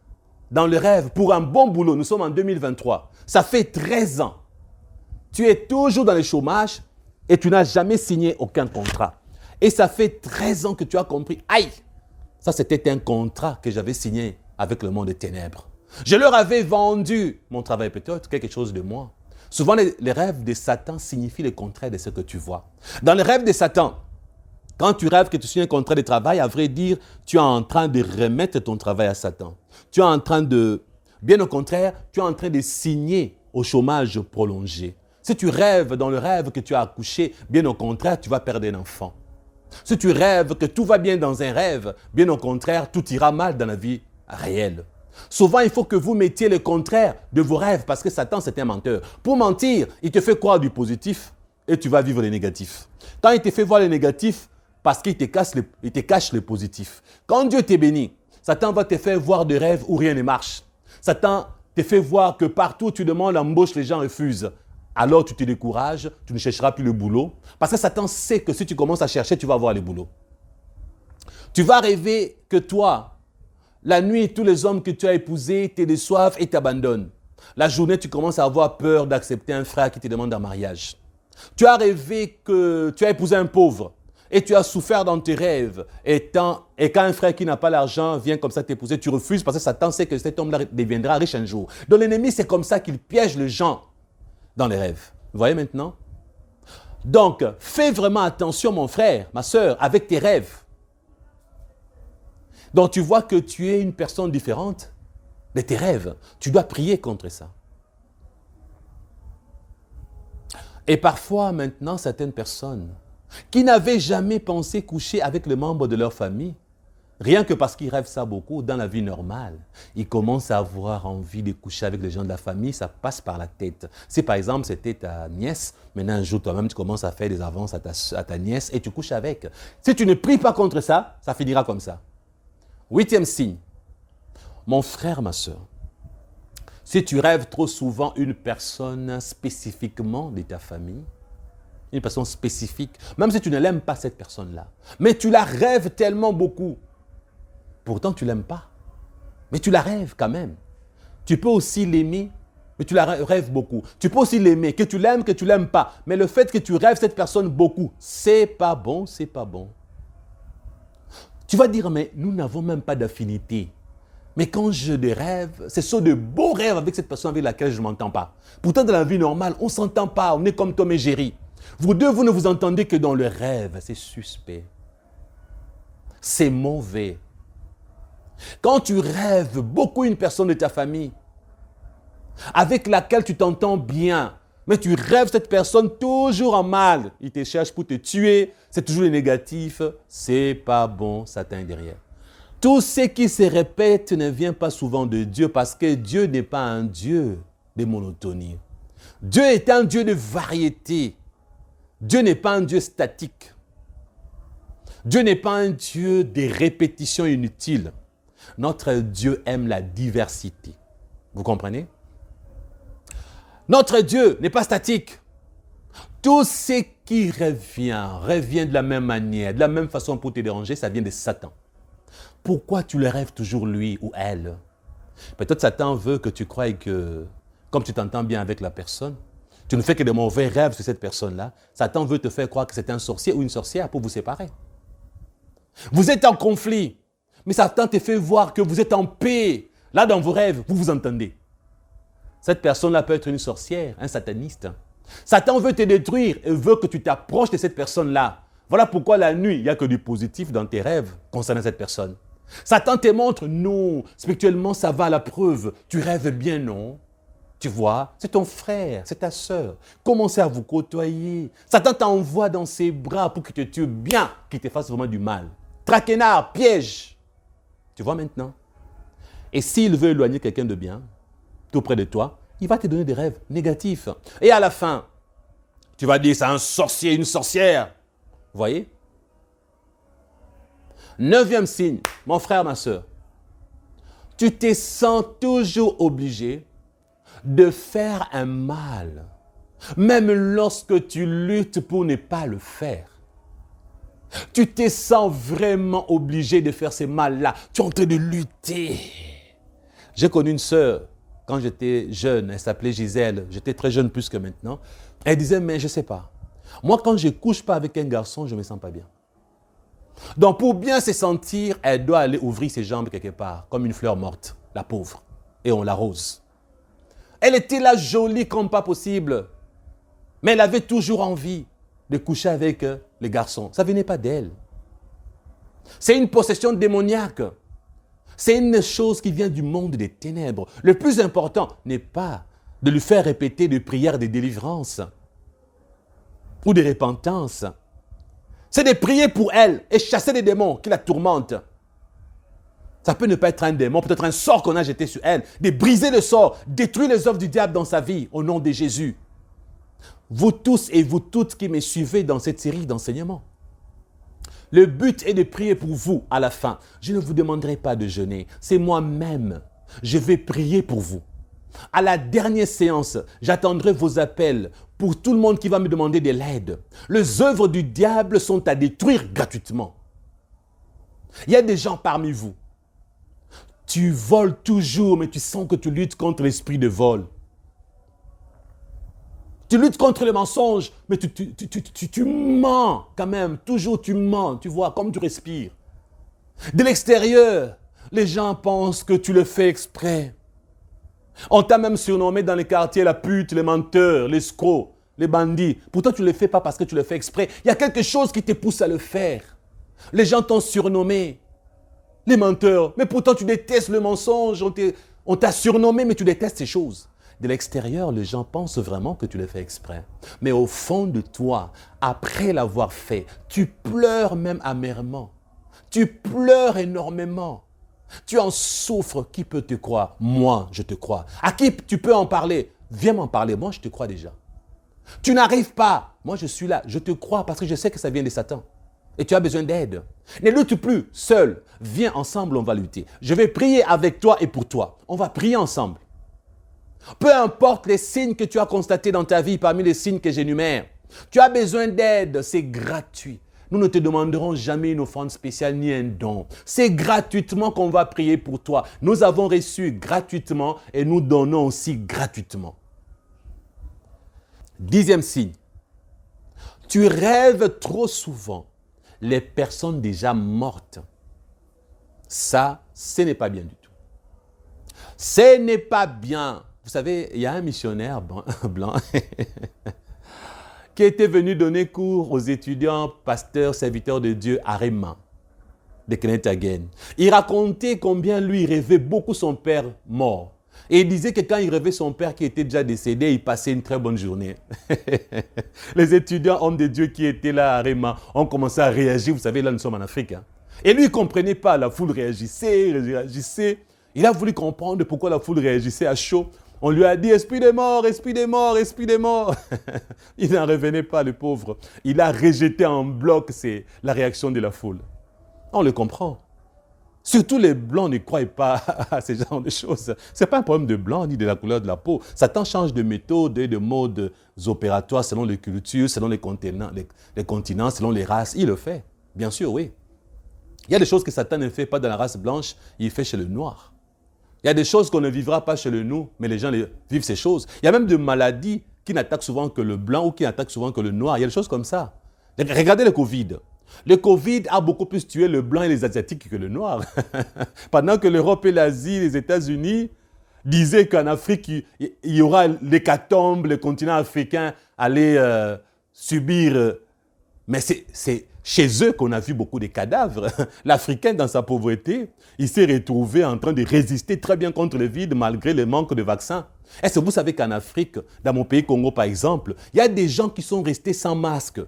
dans le rêve pour un bon boulot. Nous sommes en 2023. Ça fait 13 ans. Tu es toujours dans le chômage et tu n'as jamais signé aucun contrat. Et ça fait 13 ans que tu as compris, aïe, ça c'était un contrat que j'avais signé avec le monde des ténèbres. Je leur avais vendu mon travail, peut-être quelque chose de moi. Souvent, les rêves de Satan signifient le contraire de ce que tu vois. Dans les rêves de Satan, quand tu rêves que tu signes un contrat de travail, à vrai dire, tu es en train de remettre ton travail à Satan. Tu es en train de, bien au contraire, tu es en train de signer au chômage prolongé. Si tu rêves dans le rêve que tu as accouché, bien au contraire, tu vas perdre un enfant. Si tu rêves que tout va bien dans un rêve, bien au contraire, tout ira mal dans la vie réelle. Souvent, il faut que vous mettiez le contraire de vos rêves parce que Satan, c'est un menteur. Pour mentir, il te fait croire du positif et tu vas vivre les négatifs. Quand il te fait voir les négatifs, parce qu'il te cache le positif. Quand Dieu te bénit, Satan va te faire voir des rêves où rien ne marche. Satan te fait voir que partout où tu demandes l'embauche, les gens refusent. Alors tu te décourages, tu ne chercheras plus le boulot. Parce que Satan sait que si tu commences à chercher, tu vas avoir le boulot. Tu vas rêver que toi, la nuit, tous les hommes que tu as épousés te déçoivent et t'abandonnent. La journée, tu commences à avoir peur d'accepter un frère qui te demande un mariage. Tu as rêvé que tu as épousé un pauvre et tu as souffert dans tes rêves. Et quand un frère qui n'a pas l'argent vient comme ça t'épouser, tu refuses parce que Satan sait que cet homme-là deviendra riche un jour. Donc l'ennemi, c'est comme ça qu'il piège les gens dans les rêves. Vous voyez maintenant? Donc, fais vraiment attention, mon frère, ma sœur, avec tes rêves. Donc, tu vois que tu es une personne différente de tes rêves. Tu dois prier contre ça. Et parfois, maintenant, certaines personnes qui n'avaient jamais pensé coucher avec les membres de leur famille, rien que parce qu'ils rêvent ça beaucoup, dans la vie normale, ils commencent à avoir envie de coucher avec les gens de la famille, ça passe par la tête. Si par exemple c'était ta nièce, maintenant un jour toi-même tu commences à faire des avances à ta nièce et tu couches avec. Si tu ne pries pas contre ça, ça finira comme ça. 8e signe. Mon frère, ma soeur, Si tu rêves trop souvent une personne spécifiquement de ta famille, une personne spécifique, même si tu ne l'aimes pas cette personne-là, mais tu la rêves tellement beaucoup, pourtant tu ne l'aimes pas, mais tu la rêves quand même. Tu peux aussi l'aimer, mais tu la rêves beaucoup. Tu peux aussi l'aimer, que tu l'aimes pas, mais le fait que tu rêves cette personne beaucoup, c'est pas bon, c'est pas bon. Tu vas dire, mais nous n'avons même pas d'affinité. Mais quand je des rêves, ce sont de beaux rêves avec cette personne avec laquelle je ne m'entends pas. Pourtant, dans la vie normale, on ne s'entend pas, on est comme Tom et Jerry. Vous deux, vous ne vous entendez que dans le rêve. C'est suspect. C'est mauvais. Quand tu rêves beaucoup une personne de ta famille, avec laquelle tu t'entends bien, mais tu rêves cette personne toujours en mal, il te cherche pour te tuer, c'est toujours le négatif, c'est pas bon, Satan derrière. Tout ce qui se répète ne vient pas souvent de Dieu parce que Dieu n'est pas un Dieu de monotonie. Dieu est un Dieu de variété. Dieu n'est pas un Dieu statique. Dieu n'est pas un Dieu des répétitions inutiles. Notre Dieu aime la diversité. Vous comprenez? Notre Dieu n'est pas statique. Tout ce qui revient de la même manière, de la même façon pour te déranger, ça vient de Satan. Pourquoi tu le rêves toujours lui ou elle? Peut-être Satan veut que tu croies que, comme tu t'entends bien avec la personne, tu ne fais que de mauvais rêves sur cette personne-là. Satan veut te faire croire que c'est un sorcier ou une sorcière pour vous séparer. Vous êtes en conflit, mais Satan te fait voir que vous êtes en paix. Là, dans vos rêves, vous vous entendez. Cette personne-là peut être une sorcière, un sataniste. Satan veut te détruire et veut que tu t'approches de cette personne-là. Voilà pourquoi la nuit, il n'y a que du positif dans tes rêves concernant cette personne. Satan te montre, non, spirituellement, ça va à la preuve. Tu rêves bien, non? Tu vois, c'est ton frère, c'est ta sœur. Commencez à vous côtoyer. Satan t'envoie dans ses bras pour qu'il te tue bien, qu'il te fasse vraiment du mal. Traquenard, piège. Tu vois maintenant? Et s'il veut éloigner quelqu'un de bien, tout près de toi, il va te donner des rêves négatifs. Et à la fin, tu vas dire, c'est un sorcier, une sorcière. Vous voyez? 9e signe, mon frère, ma soeur. Tu te sens toujours obligé de faire un mal, même lorsque tu luttes pour ne pas le faire. Tu te sens vraiment obligé de faire ce mal-là. Tu es en train de lutter. J'ai connu une sœur, quand j'étais jeune, elle s'appelait Gisèle, j'étais très jeune plus que maintenant. Elle disait, mais je ne sais pas. Moi, quand je ne couche pas avec un garçon, je ne me sens pas bien. Donc, pour bien se sentir, elle doit aller ouvrir ses jambes quelque part, comme une fleur morte, la pauvre. Et on l'arrose. Elle était là jolie comme pas possible. Mais elle avait toujours envie de coucher avec les garçons. Ça ne venait pas d'elle. C'est une possession démoniaque. C'est une chose qui vient du monde des ténèbres. Le plus important n'est pas de lui faire répéter des prières de délivrance ou de repentance. C'est de prier pour elle et chasser les démons qui la tourmentent. Ça peut ne pas être un démon, peut-être un sort qu'on a jeté sur elle, de briser le sort, détruire les œuvres du diable dans sa vie, au nom de Jésus. Vous tous et vous toutes qui me suivez dans cette série d'enseignements, le but est de prier pour vous à la fin. Je ne vous demanderai pas de jeûner, c'est moi-même. Je vais prier pour vous. À la dernière séance, j'attendrai vos appels pour tout le monde qui va me demander de l'aide. Les œuvres du diable sont à détruire gratuitement. Il y a des gens parmi vous. Tu voles toujours, mais tu sens que tu luttes contre l'esprit de vol. Tu luttes contre le mensonge, mais tu mens quand même. Toujours tu mens, tu vois, comme tu respires. De l'extérieur, les gens pensent que tu le fais exprès. On t'a même surnommé dans les quartiers la pute, les menteurs, les escrocs, les bandits. Pourtant, tu ne le fais pas parce que tu le fais exprès. Il y a quelque chose qui te pousse à le faire. Les gens t'ont surnommé les menteurs. Mais pourtant, tu détestes le mensonge. On t'a surnommé, mais tu détestes ces choses. De l'extérieur, les gens pensent vraiment que tu le fais exprès. Mais au fond de toi, après l'avoir fait, tu pleures même amèrement. Tu pleures énormément. Tu en souffres. Qui peut te croire? Moi, je te crois. À qui tu peux en parler? Viens m'en parler. Moi, je te crois déjà. Tu n'arrives pas. Moi, je suis là. Je te crois parce que je sais que ça vient de Satan. Et tu as besoin d'aide. Ne lutte plus seul. Viens ensemble, on va lutter. Je vais prier avec toi et pour toi. On va prier ensemble. Peu importe les signes que tu as constatés dans ta vie, parmi les signes que j'énumère, tu as besoin d'aide, c'est gratuit. Nous ne te demanderons jamais une offrande spéciale ni un don. C'est gratuitement qu'on va prier pour toi. Nous avons reçu gratuitement et nous donnons aussi gratuitement. 10e signe. Tu rêves trop souvent les personnes déjà mortes. Ça, ce n'est pas bien du tout. Ce n'est pas bien. Vous savez, il y a un missionnaire blanc qui était venu donner cours aux étudiants, pasteurs, serviteurs de Dieu à Réma, de Kenneth Hagin. Il racontait combien lui rêvait beaucoup son père mort. Et il disait que quand il rêvait son père qui était déjà décédé, il passait une très bonne journée. Les étudiants, hommes de Dieu qui étaient là à Réma, ont commencé à réagir. Vous savez, là nous sommes en Afrique. Et lui, il ne comprenait pas. La foule réagissait. Il a voulu comprendre pourquoi la foule réagissait à chaud. On lui a dit, esprit des morts, esprit des morts, esprit des morts. Il n'en revenait pas, le pauvre. Il a rejeté en bloc la réaction de la foule. On le comprend. Surtout les blancs ne croient pas à ce genre de choses. Ce n'est pas un problème de blanc ni de la couleur de la peau. Satan change de méthode et de modes opératoires selon les cultures, selon les continents, selon les races. Il le fait, bien sûr, oui. Il y a des choses que Satan ne fait pas dans la race blanche, il fait chez le noir. Il y a des choses qu'on ne vivra pas chez le nous, mais les gens vivent ces choses. Il y a même des maladies qui n'attaquent souvent que le blanc ou qui n'attaquent souvent que le noir. Il y a des choses comme ça. Regardez le Covid. Le Covid a beaucoup plus tué le blanc et les Asiatiques que le noir. Pendant que l'Europe et l'Asie, les États-Unis disaient qu'en Afrique, il y aura l'hécatombe, le continent africain allait subir. Mais c'est chez eux qu'on a vu beaucoup de cadavres. L'Africain, dans sa pauvreté, il s'est retrouvé en train de résister très bien contre le vide malgré le manque de vaccins. Est-ce que vous savez qu'en Afrique, dans mon pays Congo par exemple, il y a des gens qui sont restés sans masque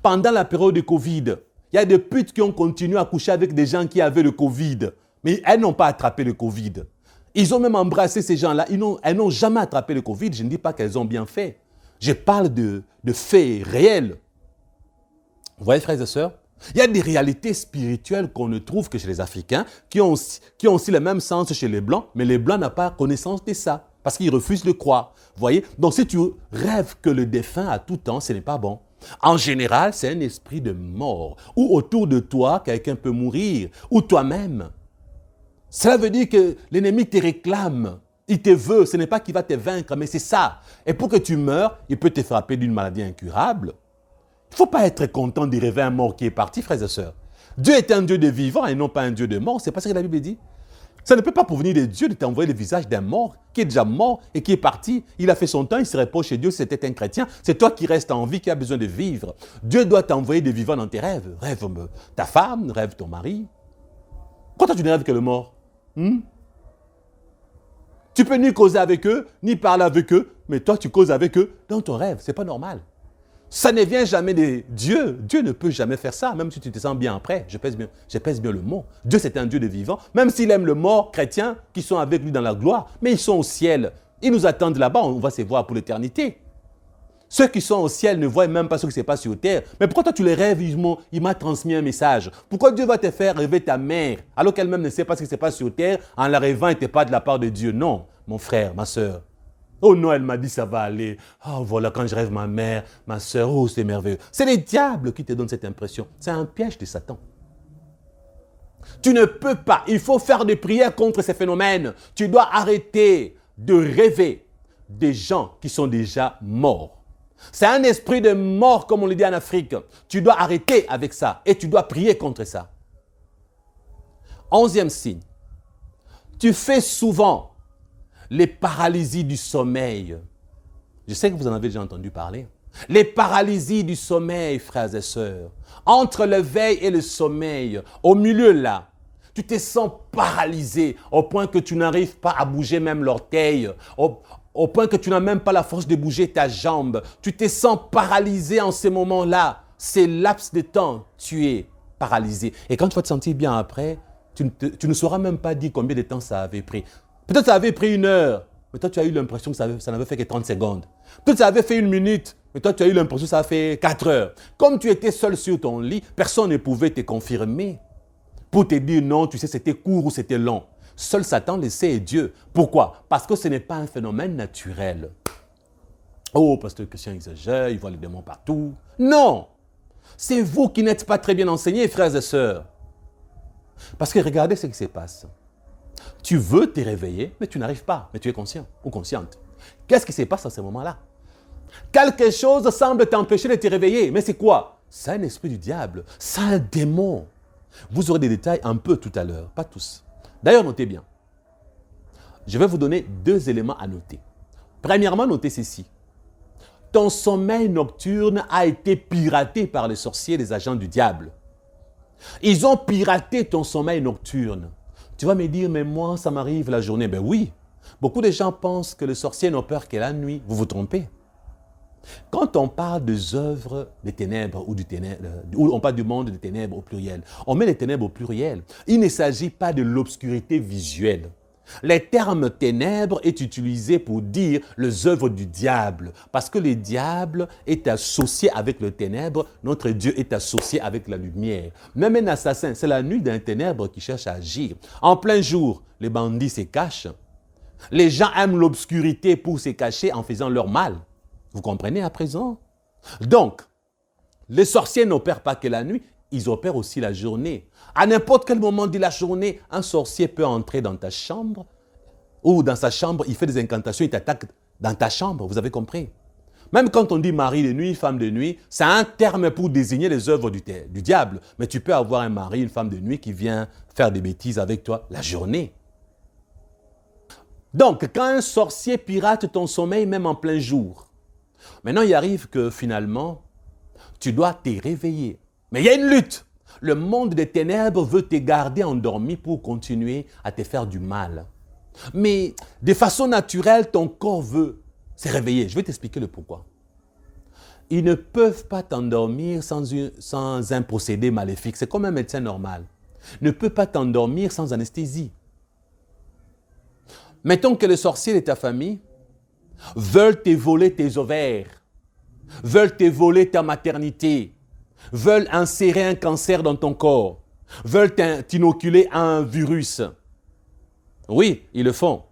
pendant la période de Covid. Il y a des putes qui ont continué à coucher avec des gens qui avaient le Covid, mais elles n'ont pas attrapé le Covid. Ils ont même embrassé ces gens-là. Elles n'ont jamais attrapé le Covid. Je ne dis pas qu'elles ont bien fait. Je parle de faits réels. Vous voyez, frères et sœurs, il y a des réalités spirituelles qu'on ne trouve que chez les Africains, qui ont aussi le même sens chez les Blancs, mais les Blancs n'ont pas connaissance de ça, parce qu'ils refusent de croire. Vous voyez, donc si tu rêves que le défunt a tout temps, ce n'est pas bon. En général, c'est un esprit de mort, ou autour de toi, quelqu'un peut mourir, ou toi-même. Cela veut dire que l'ennemi te réclame, il te veut, ce n'est pas qu'il va te vaincre, mais c'est ça. Et pour que tu meurs, il peut te frapper d'une maladie incurable. Il ne faut pas être content de rêver un mort qui est parti, frères et sœurs. Dieu est un Dieu de vivants et non pas un Dieu de mort. C'est pas ce que la Bible dit. Ça ne peut pas provenir de Dieu de t'envoyer le visage d'un mort qui est déjà mort et qui est parti. Il a fait son temps, il se repose chez Dieu, c'était un chrétien. C'est toi qui restes en vie, qui as besoin de vivre. Dieu doit t'envoyer des vivants dans tes rêves. Rêve ta femme, rêve ton mari. Pourquoi toi tu ne rêves que le mort? Tu peux ni causer avec eux, ni parler avec eux, mais toi tu causes avec eux dans ton rêve. Ce n'est pas normal. Ça ne vient jamais de Dieu. Dieu ne peut jamais faire ça, même si tu te sens bien après. Je pèse bien le mot. Dieu, c'est un Dieu de vivant. Même s'il aime le mort chrétien qui sont avec lui dans la gloire, mais ils sont au ciel. Ils nous attendent là-bas, on va se voir pour l'éternité. Ceux qui sont au ciel ne voient même pas ce qui se passe sur terre. Mais pourquoi toi tu les rêves? Il m'a transmis un message. Pourquoi Dieu va te faire rêver ta mère, alors qu'elle-même ne sait pas ce qui se passe sur terre, en la rêvant, elle n'était pas de la part de Dieu? Non, mon frère, ma soeur. Oh non, elle m'a dit ça va aller. Oh voilà, quand je rêve ma mère, ma soeur, oh c'est merveilleux. C'est les diables qui te donnent cette impression. C'est un piège de Satan. Tu ne peux pas. Il faut faire des prières contre ces phénomènes. Tu dois arrêter de rêver des gens qui sont déjà morts. C'est un esprit de mort, comme on le dit en Afrique. Tu dois arrêter avec ça et tu dois prier contre ça. 11e signe. Tu fais souvent les paralysies du sommeil. Je sais que vous en avez déjà entendu parler. Les paralysies du sommeil, frères et sœurs. Entre le veille et le sommeil, au milieu là, tu te sens paralysé au point que tu n'arrives pas à bouger même l'orteil, au point que tu n'as même pas la force de bouger ta jambe. Tu te sens paralysé en ces moments-là. Ces laps de temps, tu es paralysé. Et quand tu vas te sentir bien après, tu ne sauras même pas dire combien de temps ça avait pris. Peut-être ça avait pris 1 heure, mais toi tu as eu l'impression que ça n'avait fait que 30 secondes. Peut-être ça avait fait 1 minute, mais toi tu as eu l'impression que ça a fait 4 heures. Comme tu étais seul sur ton lit, personne ne pouvait te confirmer pour te dire non, tu sais c'était court ou c'était long. Seul Satan le sait et Dieu. Pourquoi? Parce que ce n'est pas un phénomène naturel. Oh, pasteur Christian exagère, il voit les démons partout. Non! C'est vous qui n'êtes pas très bien enseignés, frères et sœurs. Parce que regardez ce qui se passe. Tu veux te réveiller, mais tu n'arrives pas, mais tu es conscient ou consciente. Qu'est-ce qui se passe à ce moment-là? Quelque chose semble t'empêcher de te réveiller, mais c'est quoi? C'est un esprit du diable, c'est un démon. Vous aurez des détails un peu tout à l'heure, pas tous. D'ailleurs, notez bien. Je vais vous donner 2 éléments à noter. Premièrement, notez ceci. Ton sommeil nocturne a été piraté par les sorciers, les agents du diable. Ils ont piraté ton sommeil nocturne. Tu vas me dire, mais moi, ça m'arrive la journée. Ben oui, beaucoup de gens pensent que les sorciers n'ont peur que la nuit. Vous vous trompez. Quand on parle des œuvres des ténèbres ou on parle du monde des ténèbres au pluriel, on met les ténèbres au pluriel. Il ne s'agit pas de l'obscurité visuelle. Le terme ténèbres est utilisé pour dire les œuvres du diable. Parce que le diable est associé avec le ténèbre, notre Dieu est associé avec la lumière. Même un assassin, c'est la nuit d'un ténèbre qui cherche à agir. En plein jour, les bandits se cachent. Les gens aiment l'obscurité pour se cacher en faisant leur mal. Vous comprenez à présent? Donc, les sorciers n'opèrent pas que la nuit, ils opèrent aussi la journée. À n'importe quel moment de la journée, un sorcier peut entrer dans ta chambre ou dans sa chambre, il fait des incantations, il t'attaque dans ta chambre, vous avez compris? Même quand on dit mari de nuit, femme de nuit, c'est un terme pour désigner les œuvres du diable. Mais tu peux avoir un mari, une femme de nuit qui vient faire des bêtises avec toi la journée. Donc, quand un sorcier pirate ton sommeil, même en plein jour, maintenant il arrive que finalement, tu dois te réveiller. Mais il y a une lutte. Le monde des ténèbres veut te garder endormi pour continuer à te faire du mal. Mais de façon naturelle, ton corps veut se réveiller. Je vais t'expliquer le pourquoi. Ils ne peuvent pas t'endormir sans un procédé maléfique. C'est comme un médecin normal. Ne peut pas t'endormir sans anesthésie. Mettons que les sorciers de ta famille veulent te voler tes ovaires, veulent te voler ta maternité, veulent insérer un cancer dans ton corps, veulent t'inoculer un virus. Oui, ils le font.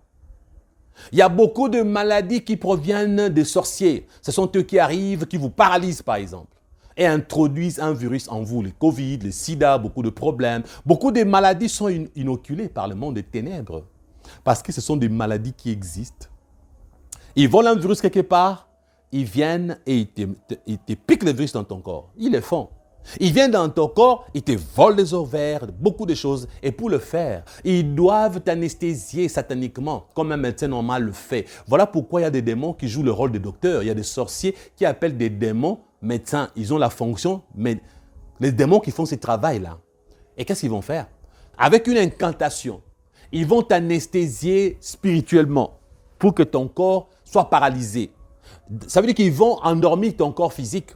Il y a beaucoup de maladies qui proviennent des sorciers. Ce sont eux qui arrivent, qui vous paralysent par exemple, et introduisent un virus en vous, le Covid, le sida, beaucoup de problèmes. Beaucoup de maladies sont inoculées par le monde des ténèbres, parce que ce sont des maladies qui existent. Ils volent un virus quelque part, ils viennent et ils te piquent le virus dans ton corps. Ils le font. Ils viennent dans ton corps, ils te volent les ovaires, beaucoup de choses. Et pour le faire, ils doivent t'anesthésier sataniquement, comme un médecin normal le fait. Voilà pourquoi il y a des démons qui jouent le rôle de docteurs. Il y a des sorciers qui appellent des démons médecins. Ils ont la fonction, mais les démons qui font ce travail-là. Et qu'est-ce qu'ils vont faire? Avec une incantation, ils vont t'anesthésier spirituellement pour que ton corps soit paralysé. Ça veut dire qu'ils vont endormir ton corps physique.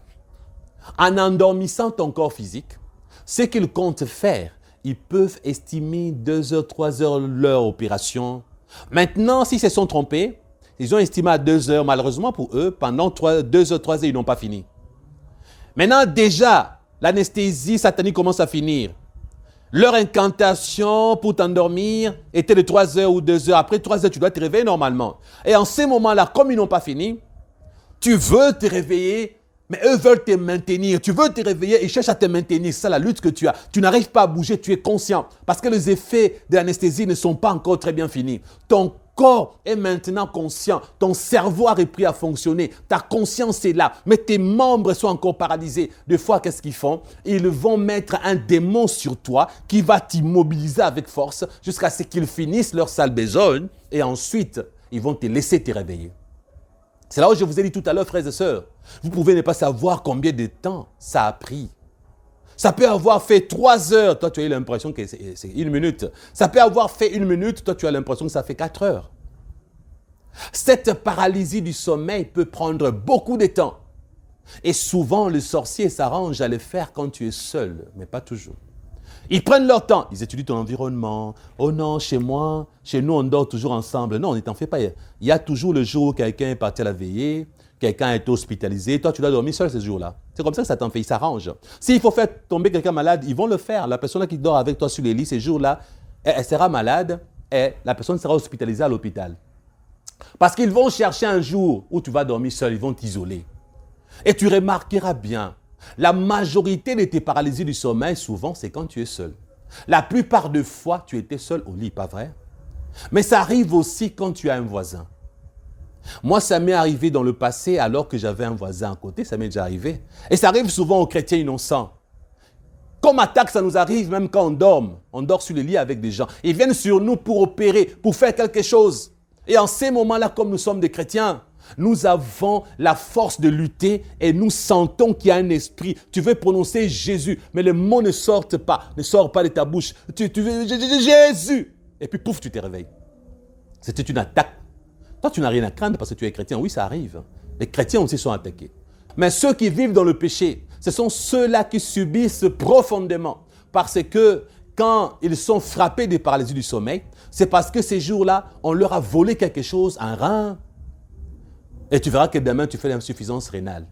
En endormissant ton corps physique, ce qu'ils comptent faire, ils peuvent estimer 2 heures, 3 heures leur opération. Maintenant, s'ils se sont trompés, ils ont estimé à 2 heures. Malheureusement pour eux, pendant 2 heures, 3 heures, ils n'ont pas fini. Maintenant, déjà, l'anesthésie satanique commence à finir. Leur incantation pour t'endormir était de 3 heures ou 2 heures. Après 3 heures, tu dois te réveiller normalement. Et en ces moments-là, comme ils n'ont pas fini, tu veux te réveiller, mais eux veulent te maintenir. Tu veux te réveiller, ils cherchent à te maintenir. C'est ça la lutte que tu as. Tu n'arrives pas à bouger, tu es conscient. Parce que les effets de l'anesthésie ne sont pas encore très bien finis. Ton corps est maintenant conscient. Ton cerveau a repris à fonctionner. Ta conscience est là. Mais tes membres sont encore paralysés. Des fois, qu'est-ce qu'ils font? Ils vont mettre un démon sur toi qui va t'immobiliser avec force jusqu'à ce qu'ils finissent leur sale besogne. Et ensuite, ils vont te laisser te réveiller. C'est là où je vous ai dit tout à l'heure, frères et sœurs, vous pouvez ne pas savoir combien de temps ça a pris. Ça peut avoir fait 3 heures, toi tu as eu l'impression que c'est 1 minute. Ça peut avoir fait 1 minute, toi tu as l'impression que ça fait 4 heures. Cette paralysie du sommeil peut prendre beaucoup de temps. Et souvent, le sorcier s'arrange à le faire quand tu es seul, mais pas toujours. Ils prennent leur temps, ils étudient ton environnement. Oh non, chez moi, chez nous, on dort toujours ensemble. Non, ne t'en fais pas. Il y a toujours le jour où quelqu'un est parti à la veillée, quelqu'un est hospitalisé. Toi, tu dois dormir seul ce jour-là. C'est comme ça que ça t'en fait, ils s'arrangent. S'il faut faire tomber quelqu'un malade, ils vont le faire. La personne qui dort avec toi sur les lits ces jours-là, elle sera malade. et la personne sera hospitalisée à l'hôpital. Parce qu'ils vont chercher un jour où tu vas dormir seul, ils vont t'isoler. Et tu remarqueras bien, la majorité de tes paralysies du sommeil, souvent, c'est quand tu es seul. La plupart des fois, tu étais seul au lit, pas vrai? Mais ça arrive aussi quand tu as un voisin. Moi, ça m'est arrivé dans le passé alors que j'avais un voisin à côté, ça m'est déjà arrivé. Et ça arrive souvent aux chrétiens innocents. Comme attaque, ça nous arrive même quand on dort. On dort sur les lits avec des gens. Ils viennent sur nous pour opérer, pour faire quelque chose. Et en ces moments-là, comme nous sommes des chrétiens, nous avons la force de lutter et nous sentons qu'il y a un esprit. Tu veux prononcer Jésus, mais le mot ne sort pas de ta bouche. Tu veux Jésus. Et puis pouf, tu te réveilles. C'était une attaque. Toi, tu n'as rien à craindre parce que tu es chrétien. Oui, ça arrive. Les chrétiens aussi sont attaqués. Mais ceux qui vivent dans le péché, ce sont ceux-là qui subissent profondément. Parce que quand ils sont frappés des paralysies du sommeil, c'est parce que ces jours-là, on leur a volé quelque chose, un rein. Et tu verras que demain, tu fais l'insuffisance rénale.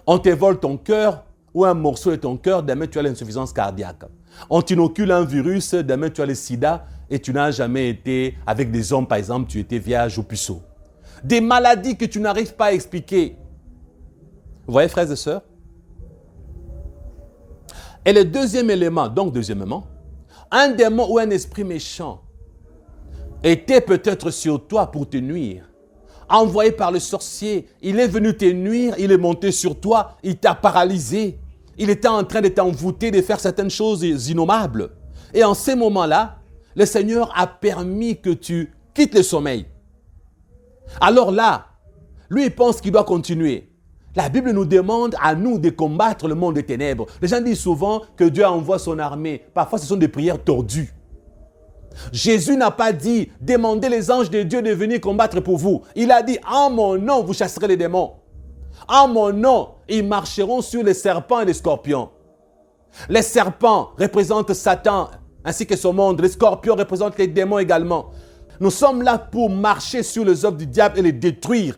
On te vole ton cœur ou un morceau de ton cœur, demain, tu as l'insuffisance cardiaque. On t'inocule un virus, demain, tu as le sida et tu n'as jamais été avec des hommes, par exemple, tu étais vierge ou puceau. Des maladies que tu n'arrives pas à expliquer. Vous voyez, frères et sœurs? Et le deuxième élément, donc deuxièmement, un démon ou un esprit méchant était peut-être sur toi pour te nuire. Envoyé par le sorcier, il est venu te nuire, il est monté sur toi, il t'a paralysé. Il était en train de t'envoûter, de faire certaines choses innommables. Et en ces moments-là, le Seigneur a permis que tu quittes le sommeil. Alors là, lui, il pense qu'il doit continuer. La Bible nous demande à nous de combattre le monde des ténèbres. Les gens disent souvent que Dieu envoie son armée. Parfois, ce sont des prières tordues. Jésus n'a pas dit « Demandez les anges de Dieu de venir combattre pour vous ». Il a dit « En mon nom, vous chasserez les démons. En mon nom, ils marcheront sur les serpents et les scorpions. » Les serpents représentent Satan ainsi que son monde. Les scorpions représentent les démons également. Nous sommes là pour marcher sur les œuvres du diable et les détruire.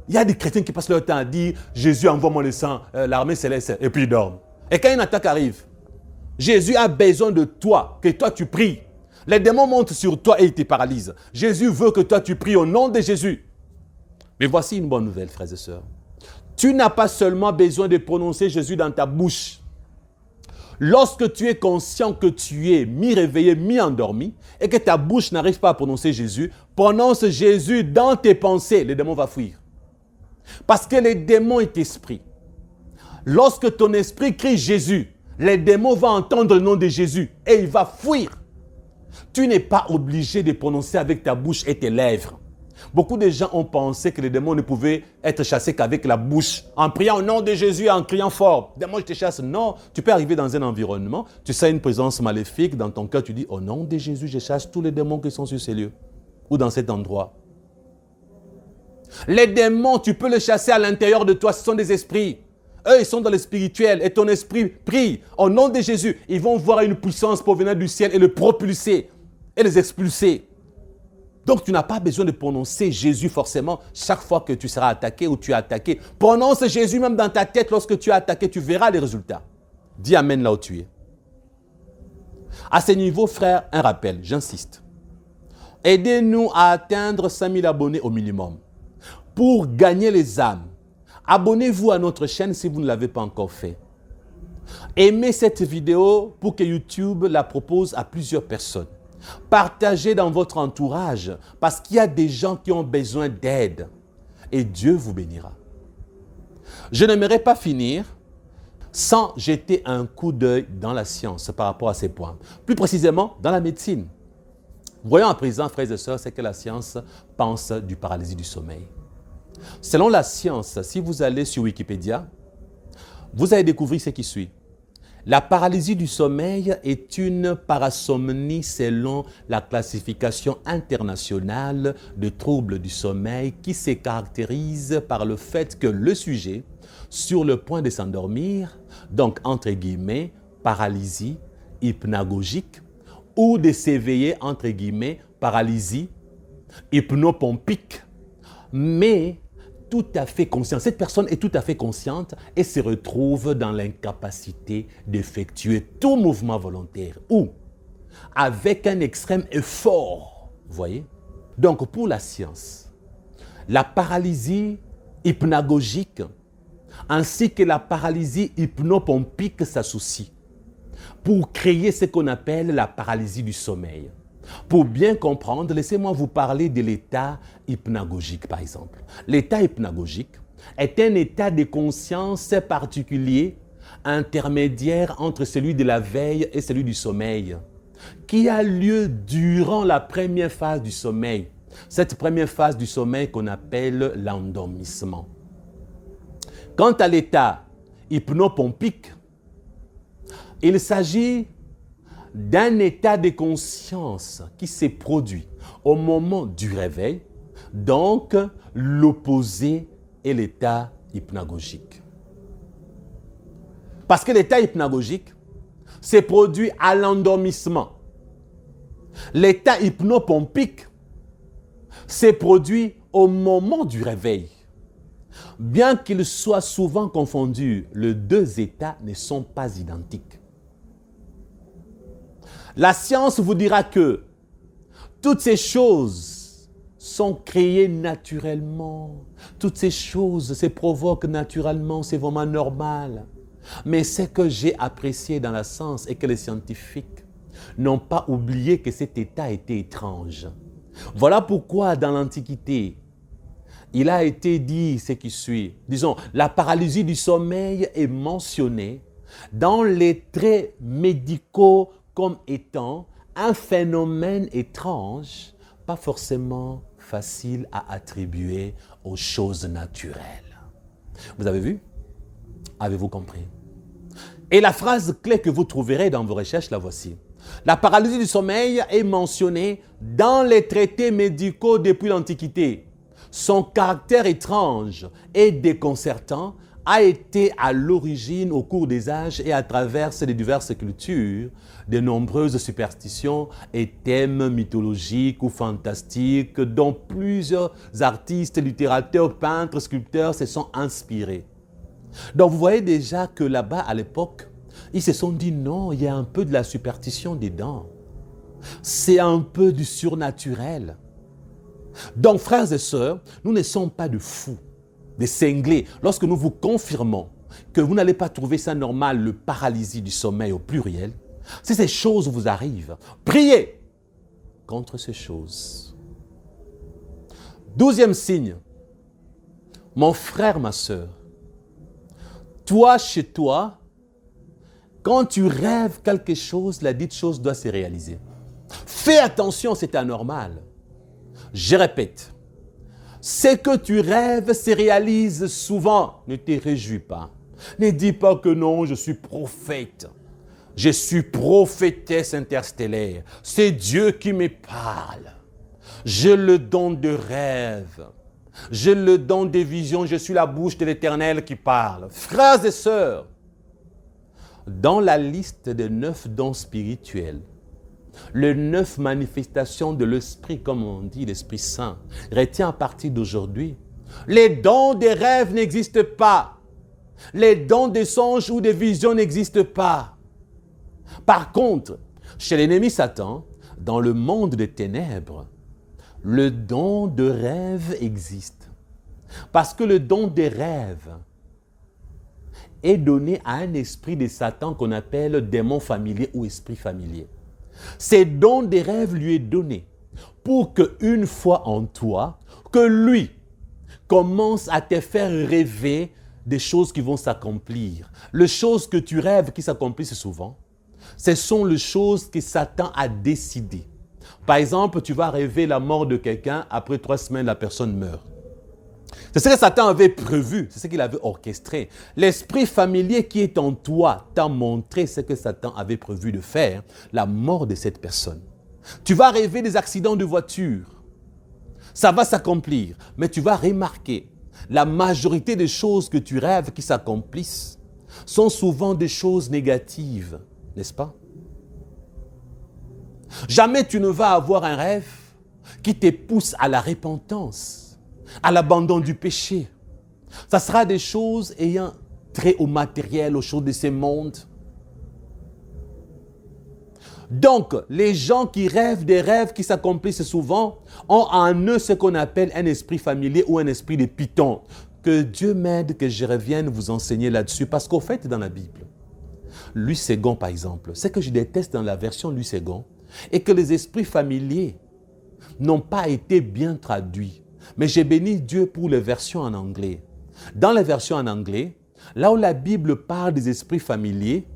Il y a des chrétiens qui passent leur temps à dire « Jésus envoie-moi le sang, l'armée céleste » et puis ils dorment. Et quand une attaque arrive, Jésus a besoin de toi, que toi tu pries. Les démons montent sur toi et ils te paralysent. Jésus veut que toi tu pries au nom de Jésus. Mais voici une bonne nouvelle, frères et sœurs. Tu n'as pas seulement besoin de prononcer Jésus dans ta bouche. Lorsque tu es conscient que tu es mi-réveillé, mi-endormi et que ta bouche n'arrive pas à prononcer Jésus, prononce Jésus dans tes pensées, les démons vont fuir. Parce que les démons est esprit. Lorsque ton esprit crie Jésus, les démons vont entendre le nom de Jésus et il va fuir. Tu n'es pas obligé de prononcer avec ta bouche et tes lèvres. Beaucoup de gens ont pensé que les démons ne pouvaient être chassés qu'avec la bouche. En priant au nom de Jésus, en criant fort. Démon, je te chasse. Non, tu peux arriver dans un environnement, tu sens une présence maléfique dans ton cœur, tu dis au nom de Jésus, je chasse tous les démons qui sont sur ces lieux ou dans cet endroit. Les démons, tu peux les chasser à l'intérieur de toi, ce sont des esprits. Eux, ils sont dans le spirituel et ton esprit prie au nom de Jésus. Ils vont voir une puissance provenant du ciel et le propulser et les expulser. Donc, tu n'as pas besoin de prononcer Jésus forcément chaque fois que tu seras attaqué ou tu es attaqué. Prononce Jésus même dans ta tête lorsque tu es attaqué, tu verras les résultats. Dis Amen là où tu es. À ce niveau, frère, un rappel, j'insiste. Aidez-nous à atteindre 5000 abonnés au minimum. Pour gagner les âmes, abonnez-vous à notre chaîne si vous ne l'avez pas encore fait. Aimez cette vidéo pour que YouTube la propose à plusieurs personnes. Partagez dans votre entourage parce qu'il y a des gens qui ont besoin d'aide et Dieu vous bénira. Je n'aimerais pas finir sans jeter un coup d'œil dans la science par rapport à ces points. Plus précisément, dans la médecine. Voyons à présent, frères et sœurs, ce que la science pense du paralysie du sommeil. Selon la science, si vous allez sur Wikipédia, vous allez découvrir ce qui suit. La paralysie du sommeil est une parasomnie selon la classification internationale de troubles du sommeil qui se caractérise par le fait que le sujet, sur le point de s'endormir, donc entre guillemets, paralysie hypnagogique, ou de s'éveiller, entre guillemets, paralysie hypnopompique, mais tout à fait consciente. Cette personne est tout à fait consciente et se retrouve dans l'incapacité d'effectuer tout mouvement volontaire. Ou avec un extrême effort. Vous voyez? Donc, pour la science, la paralysie hypnagogique ainsi que la paralysie hypnopompique s'associent pour créer ce qu'on appelle la paralysie du sommeil. Pour bien comprendre, laissez-moi vous parler de l'état hypnagogique, par exemple. L'état hypnagogique est un état de conscience particulier, intermédiaire entre celui de la veille et celui du sommeil, qui a lieu durant la première phase du sommeil. Cette première phase du sommeil qu'on appelle l'endormissement. Quant à l'état hypnopompique, il s'agit d'un état de conscience qui s'est produit au moment du réveil, donc l'opposé est l'état hypnagogique. Parce que l'état hypnagogique s'est produit à l'endormissement. L'état hypnopompique s'est produit au moment du réveil. Bien qu'ils soient souvent confondus, les deux états ne sont pas identiques. La science vous dira que toutes ces choses sont créées naturellement. Toutes ces choses se provoquent naturellement, c'est vraiment normal. Mais ce que j'ai apprécié dans la science est que les scientifiques n'ont pas oublié que cet état était étrange. Voilà pourquoi dans l'Antiquité, il a été dit ce qui suit. Disons, la paralysie du sommeil est mentionnée dans les traits médicaux comme étant un phénomène étrange, pas forcément facile à attribuer aux choses naturelles. Vous avez vu? Avez-vous compris? Et la phrase clé que vous trouverez dans vos recherches, la voici. La paralysie du sommeil est mentionnée dans les traités médicaux depuis l'Antiquité. Son caractère étrange et déconcertant a été à l'origine, au cours des âges et à travers les diverses cultures, de nombreuses superstitions et thèmes mythologiques ou fantastiques dont plusieurs artistes, littérateurs, peintres, sculpteurs se sont inspirés. Donc vous voyez déjà que là-bas, à l'époque, ils se sont dit non, il y a un peu de la superstition dedans. C'est un peu du surnaturel. Donc, frères et sœurs, nous ne sommes pas de fous, de cinglés. Lorsque nous vous confirmons que vous n'allez pas trouver ça normal, le paralysie du sommeil au pluriel, si ces choses vous arrivent, priez contre ces choses. 12e signe, mon frère, ma sœur, toi, chez toi, quand tu rêves quelque chose, la dite chose doit se réaliser. Fais attention, c'est anormal. Je répète, ce que tu rêves se réalise souvent. Ne te réjouis pas. Ne dis pas que non, je suis prophète. Je suis prophétesse interstellaire. C'est Dieu qui me parle. J'ai le don de rêve. J'ai le don des visions. Je suis la bouche de l'Éternel qui parle. Frères et sœurs, dans la liste des 9 dons spirituels, les 9 manifestations de l'Esprit, comme on dit, l'Esprit Saint, retient à partir d'aujourd'hui. Les dons des rêves n'existent pas. Les dons des songes ou des visions n'existent pas. Par contre, chez l'ennemi Satan, dans le monde des ténèbres, le don de rêve existe. Parce que le don des rêves est donné à un esprit de Satan qu'on appelle démon familier ou esprit familier. Ce don des rêves lui est donné pour qu'une fois en toi, que lui commence à te faire rêver des choses qui vont s'accomplir. Les choses que tu rêves qui s'accomplissent souvent, ce sont les choses que Satan a décidées. Par exemple, tu vas rêver la mort de quelqu'un, après 3 semaines, la personne meurt. C'est ce que Satan avait prévu, c'est ce qu'il avait orchestré. L'esprit familier qui est en toi t'a montré ce que Satan avait prévu de faire, la mort de cette personne. Tu vas rêver des accidents de voiture. Ça va s'accomplir, mais tu vas remarquer, la majorité des choses que tu rêves qui s'accomplissent sont souvent des choses négatives, n'est-ce pas? Jamais tu ne vas avoir un rêve qui te pousse à la repentance, à l'abandon du péché. Ça sera des choses ayant trait au matériel, aux choses de ce monde. Donc, les gens qui rêvent des rêves qui s'accomplissent souvent ont en eux ce qu'on appelle un esprit familier ou un esprit de python. Que Dieu m'aide, que je revienne vous enseigner là-dessus. Parce qu'au fait, dans la Bible, Louis Ségon, par exemple, ce que je déteste dans la version Louis Ségon, est que les esprits familiers n'ont pas été bien traduits. Mais j'ai béni Dieu pour les versions en anglais. Dans les versions en anglais, là où la Bible parle des esprits familiers,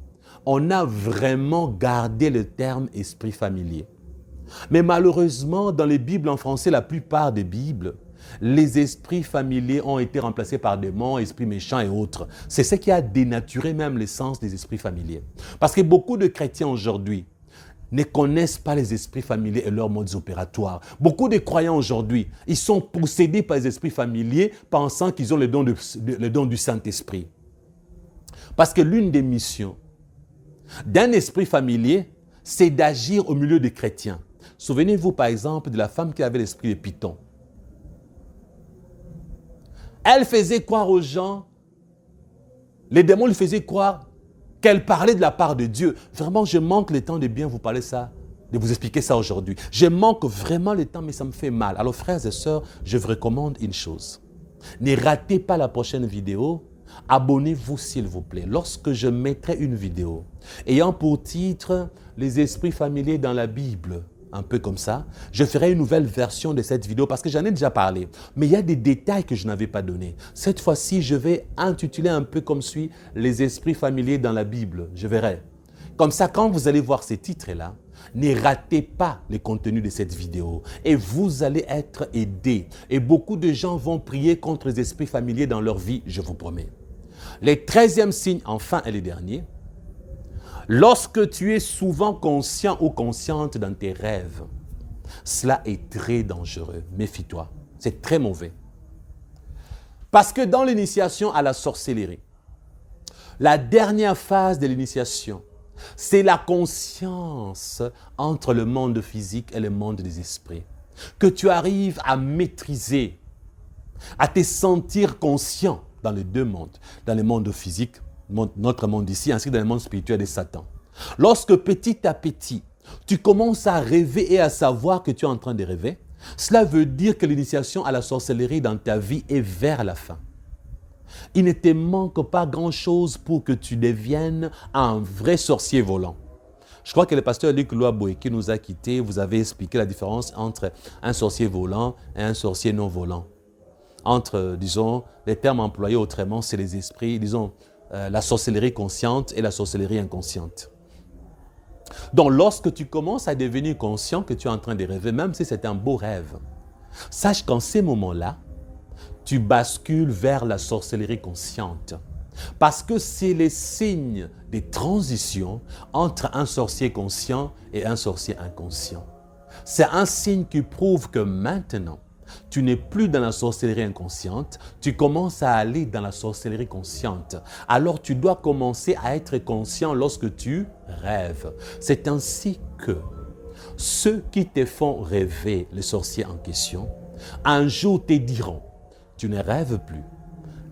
on a vraiment gardé le terme esprit familier. Mais malheureusement, dans les Bibles en français, la plupart des Bibles, les esprits familiers ont été remplacés par démons, esprits méchants et autres. C'est ce qui a dénaturé même l'essence des esprits familiers. Parce que beaucoup de chrétiens aujourd'hui ne connaissent pas les esprits familiers et leurs modes opératoires. Beaucoup de croyants aujourd'hui, ils sont possédés par les esprits familiers pensant qu'ils ont le don du Saint-Esprit. Parce que l'une des missions d'un esprit familier, c'est d'agir au milieu des chrétiens. Souvenez-vous par exemple de la femme qui avait l'esprit de Python. Elle faisait croire aux gens, les démons lui faisaient croire qu'elle parlait de la part de Dieu. Vraiment, je manque le temps de bien vous parler ça, de vous expliquer ça aujourd'hui. Je manque vraiment le temps, mais ça me fait mal. Alors frères et sœurs, je vous recommande une chose. Ne ratez pas la prochaine vidéo. Abonnez-vous s'il vous plaît. Lorsque je mettrai une vidéo ayant pour titre « Les esprits familiers dans la Bible », un peu comme ça, je ferai une nouvelle version de cette vidéo parce que j'en ai déjà parlé. Mais il y a des détails que je n'avais pas donnés. Cette fois-ci, je vais intituler un peu comme suit « Les esprits familiers dans la Bible ». Je verrai. Comme ça, quand vous allez voir ces titres-là, ne ratez pas les contenus de cette vidéo et vous allez être aidés. Et beaucoup de gens vont prier contre les esprits familiers dans leur vie, je vous promets. Le 13e signe, enfin et le dernier, lorsque tu es souvent conscient ou consciente dans tes rêves, cela est très dangereux. Méfie-toi, c'est très mauvais. Parce que dans l'initiation à la sorcellerie, la dernière phase de l'initiation, c'est la conscience entre le monde physique et le monde des esprits. Que tu arrives à maîtriser, à te sentir conscient dans les deux mondes, dans le monde physique, notre monde ici, ainsi que dans le monde spirituel de Satan. Lorsque petit à petit, tu commences à rêver et à savoir que tu es en train de rêver, cela veut dire que l'initiation à la sorcellerie dans ta vie est vers la fin. Il ne te manque pas grand-chose pour que tu deviennes un vrai sorcier volant. Je crois que le pasteur Luc Loaboé qui nous a quittés, vous avez expliqué la différence entre un sorcier volant et un sorcier non volant. Entre, disons, les termes employés autrement, c'est les esprits, disons, la sorcellerie consciente et la sorcellerie inconsciente. Donc, lorsque tu commences à devenir conscient que tu es en train de rêver, même si c'est un beau rêve, sache qu'en ces moments-là, tu bascules vers la sorcellerie consciente. Parce que c'est les signes de transition entre un sorcier conscient et un sorcier inconscient. C'est un signe qui prouve que maintenant, tu n'es plus dans la sorcellerie inconsciente, tu commences à aller dans la sorcellerie consciente. Alors tu dois commencer à être conscient lorsque tu rêves. C'est ainsi que ceux qui te font rêver, les sorciers en question, un jour te diront, tu ne rêves plus.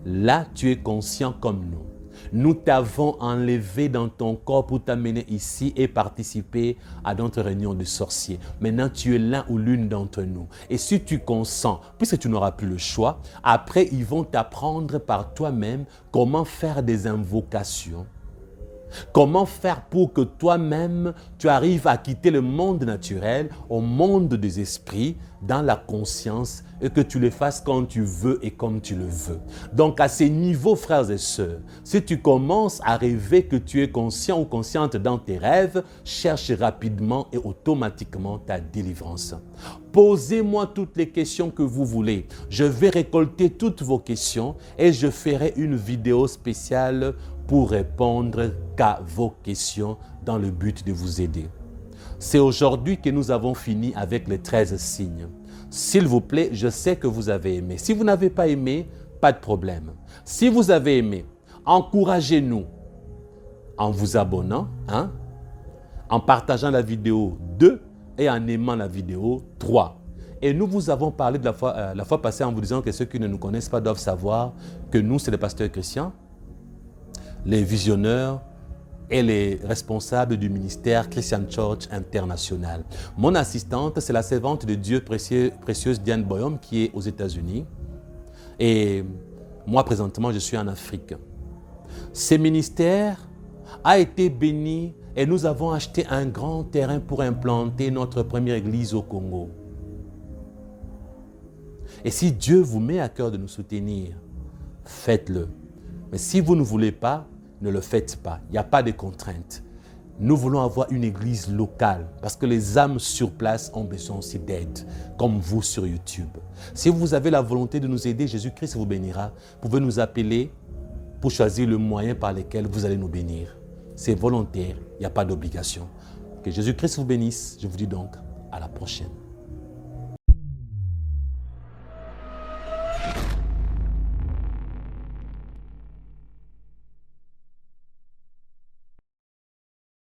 Là, tu es conscient comme nous. Nous t'avons enlevé dans ton corps pour t'amener ici et participer à notre réunion de sorciers. Maintenant, tu es l'un ou l'une d'entre nous. Et si tu consens, puisque tu n'auras plus le choix, après, ils vont t'apprendre par toi-même comment faire des invocations. Comment faire pour que toi-même, tu arrives à quitter le monde naturel au monde des esprits, dans la conscience, et que tu le fasses quand tu veux et comme tu le veux. Donc à ces niveaux, frères et sœurs, si tu commences à rêver que tu es conscient ou consciente dans tes rêves, cherche rapidement et automatiquement ta délivrance. Posez-moi toutes les questions que vous voulez. Je vais récolter toutes vos questions et je ferai une vidéo spéciale pour répondre à vos questions dans le but de vous aider. C'est aujourd'hui que nous avons fini avec les 13 signes. S'il vous plaît, je sais que vous avez aimé. Si vous n'avez pas aimé, pas de problème. Si vous avez aimé, encouragez-nous en vous abonnant, en partageant la vidéo 2 et en aimant la vidéo 3. Et nous vous avons parlé de la fois passée en vous disant que ceux qui ne nous connaissent pas doivent savoir que nous, c'est le pasteur Christian, les visionneurs Elle est responsable du ministère Christian Church International. Mon assistante, c'est la servante de Dieu précieuse Diane Boyom qui est aux États-Unis. Et moi, présentement, je suis en Afrique. Ce ministère a été béni et nous avons acheté un grand terrain pour implanter notre première église au Congo. Et si Dieu vous met à cœur de nous soutenir, faites-le. Mais si vous ne voulez pas, ne le faites pas. Il n'y a pas de contraintes. Nous voulons avoir une église locale parce que les âmes sur place ont besoin aussi d'aide, comme vous sur YouTube. Si vous avez la volonté de nous aider, Jésus-Christ vous bénira. Vous pouvez nous appeler pour choisir le moyen par lequel vous allez nous bénir. C'est volontaire, il n'y a pas d'obligation. Que Jésus-Christ vous bénisse. Je vous dis donc à la prochaine.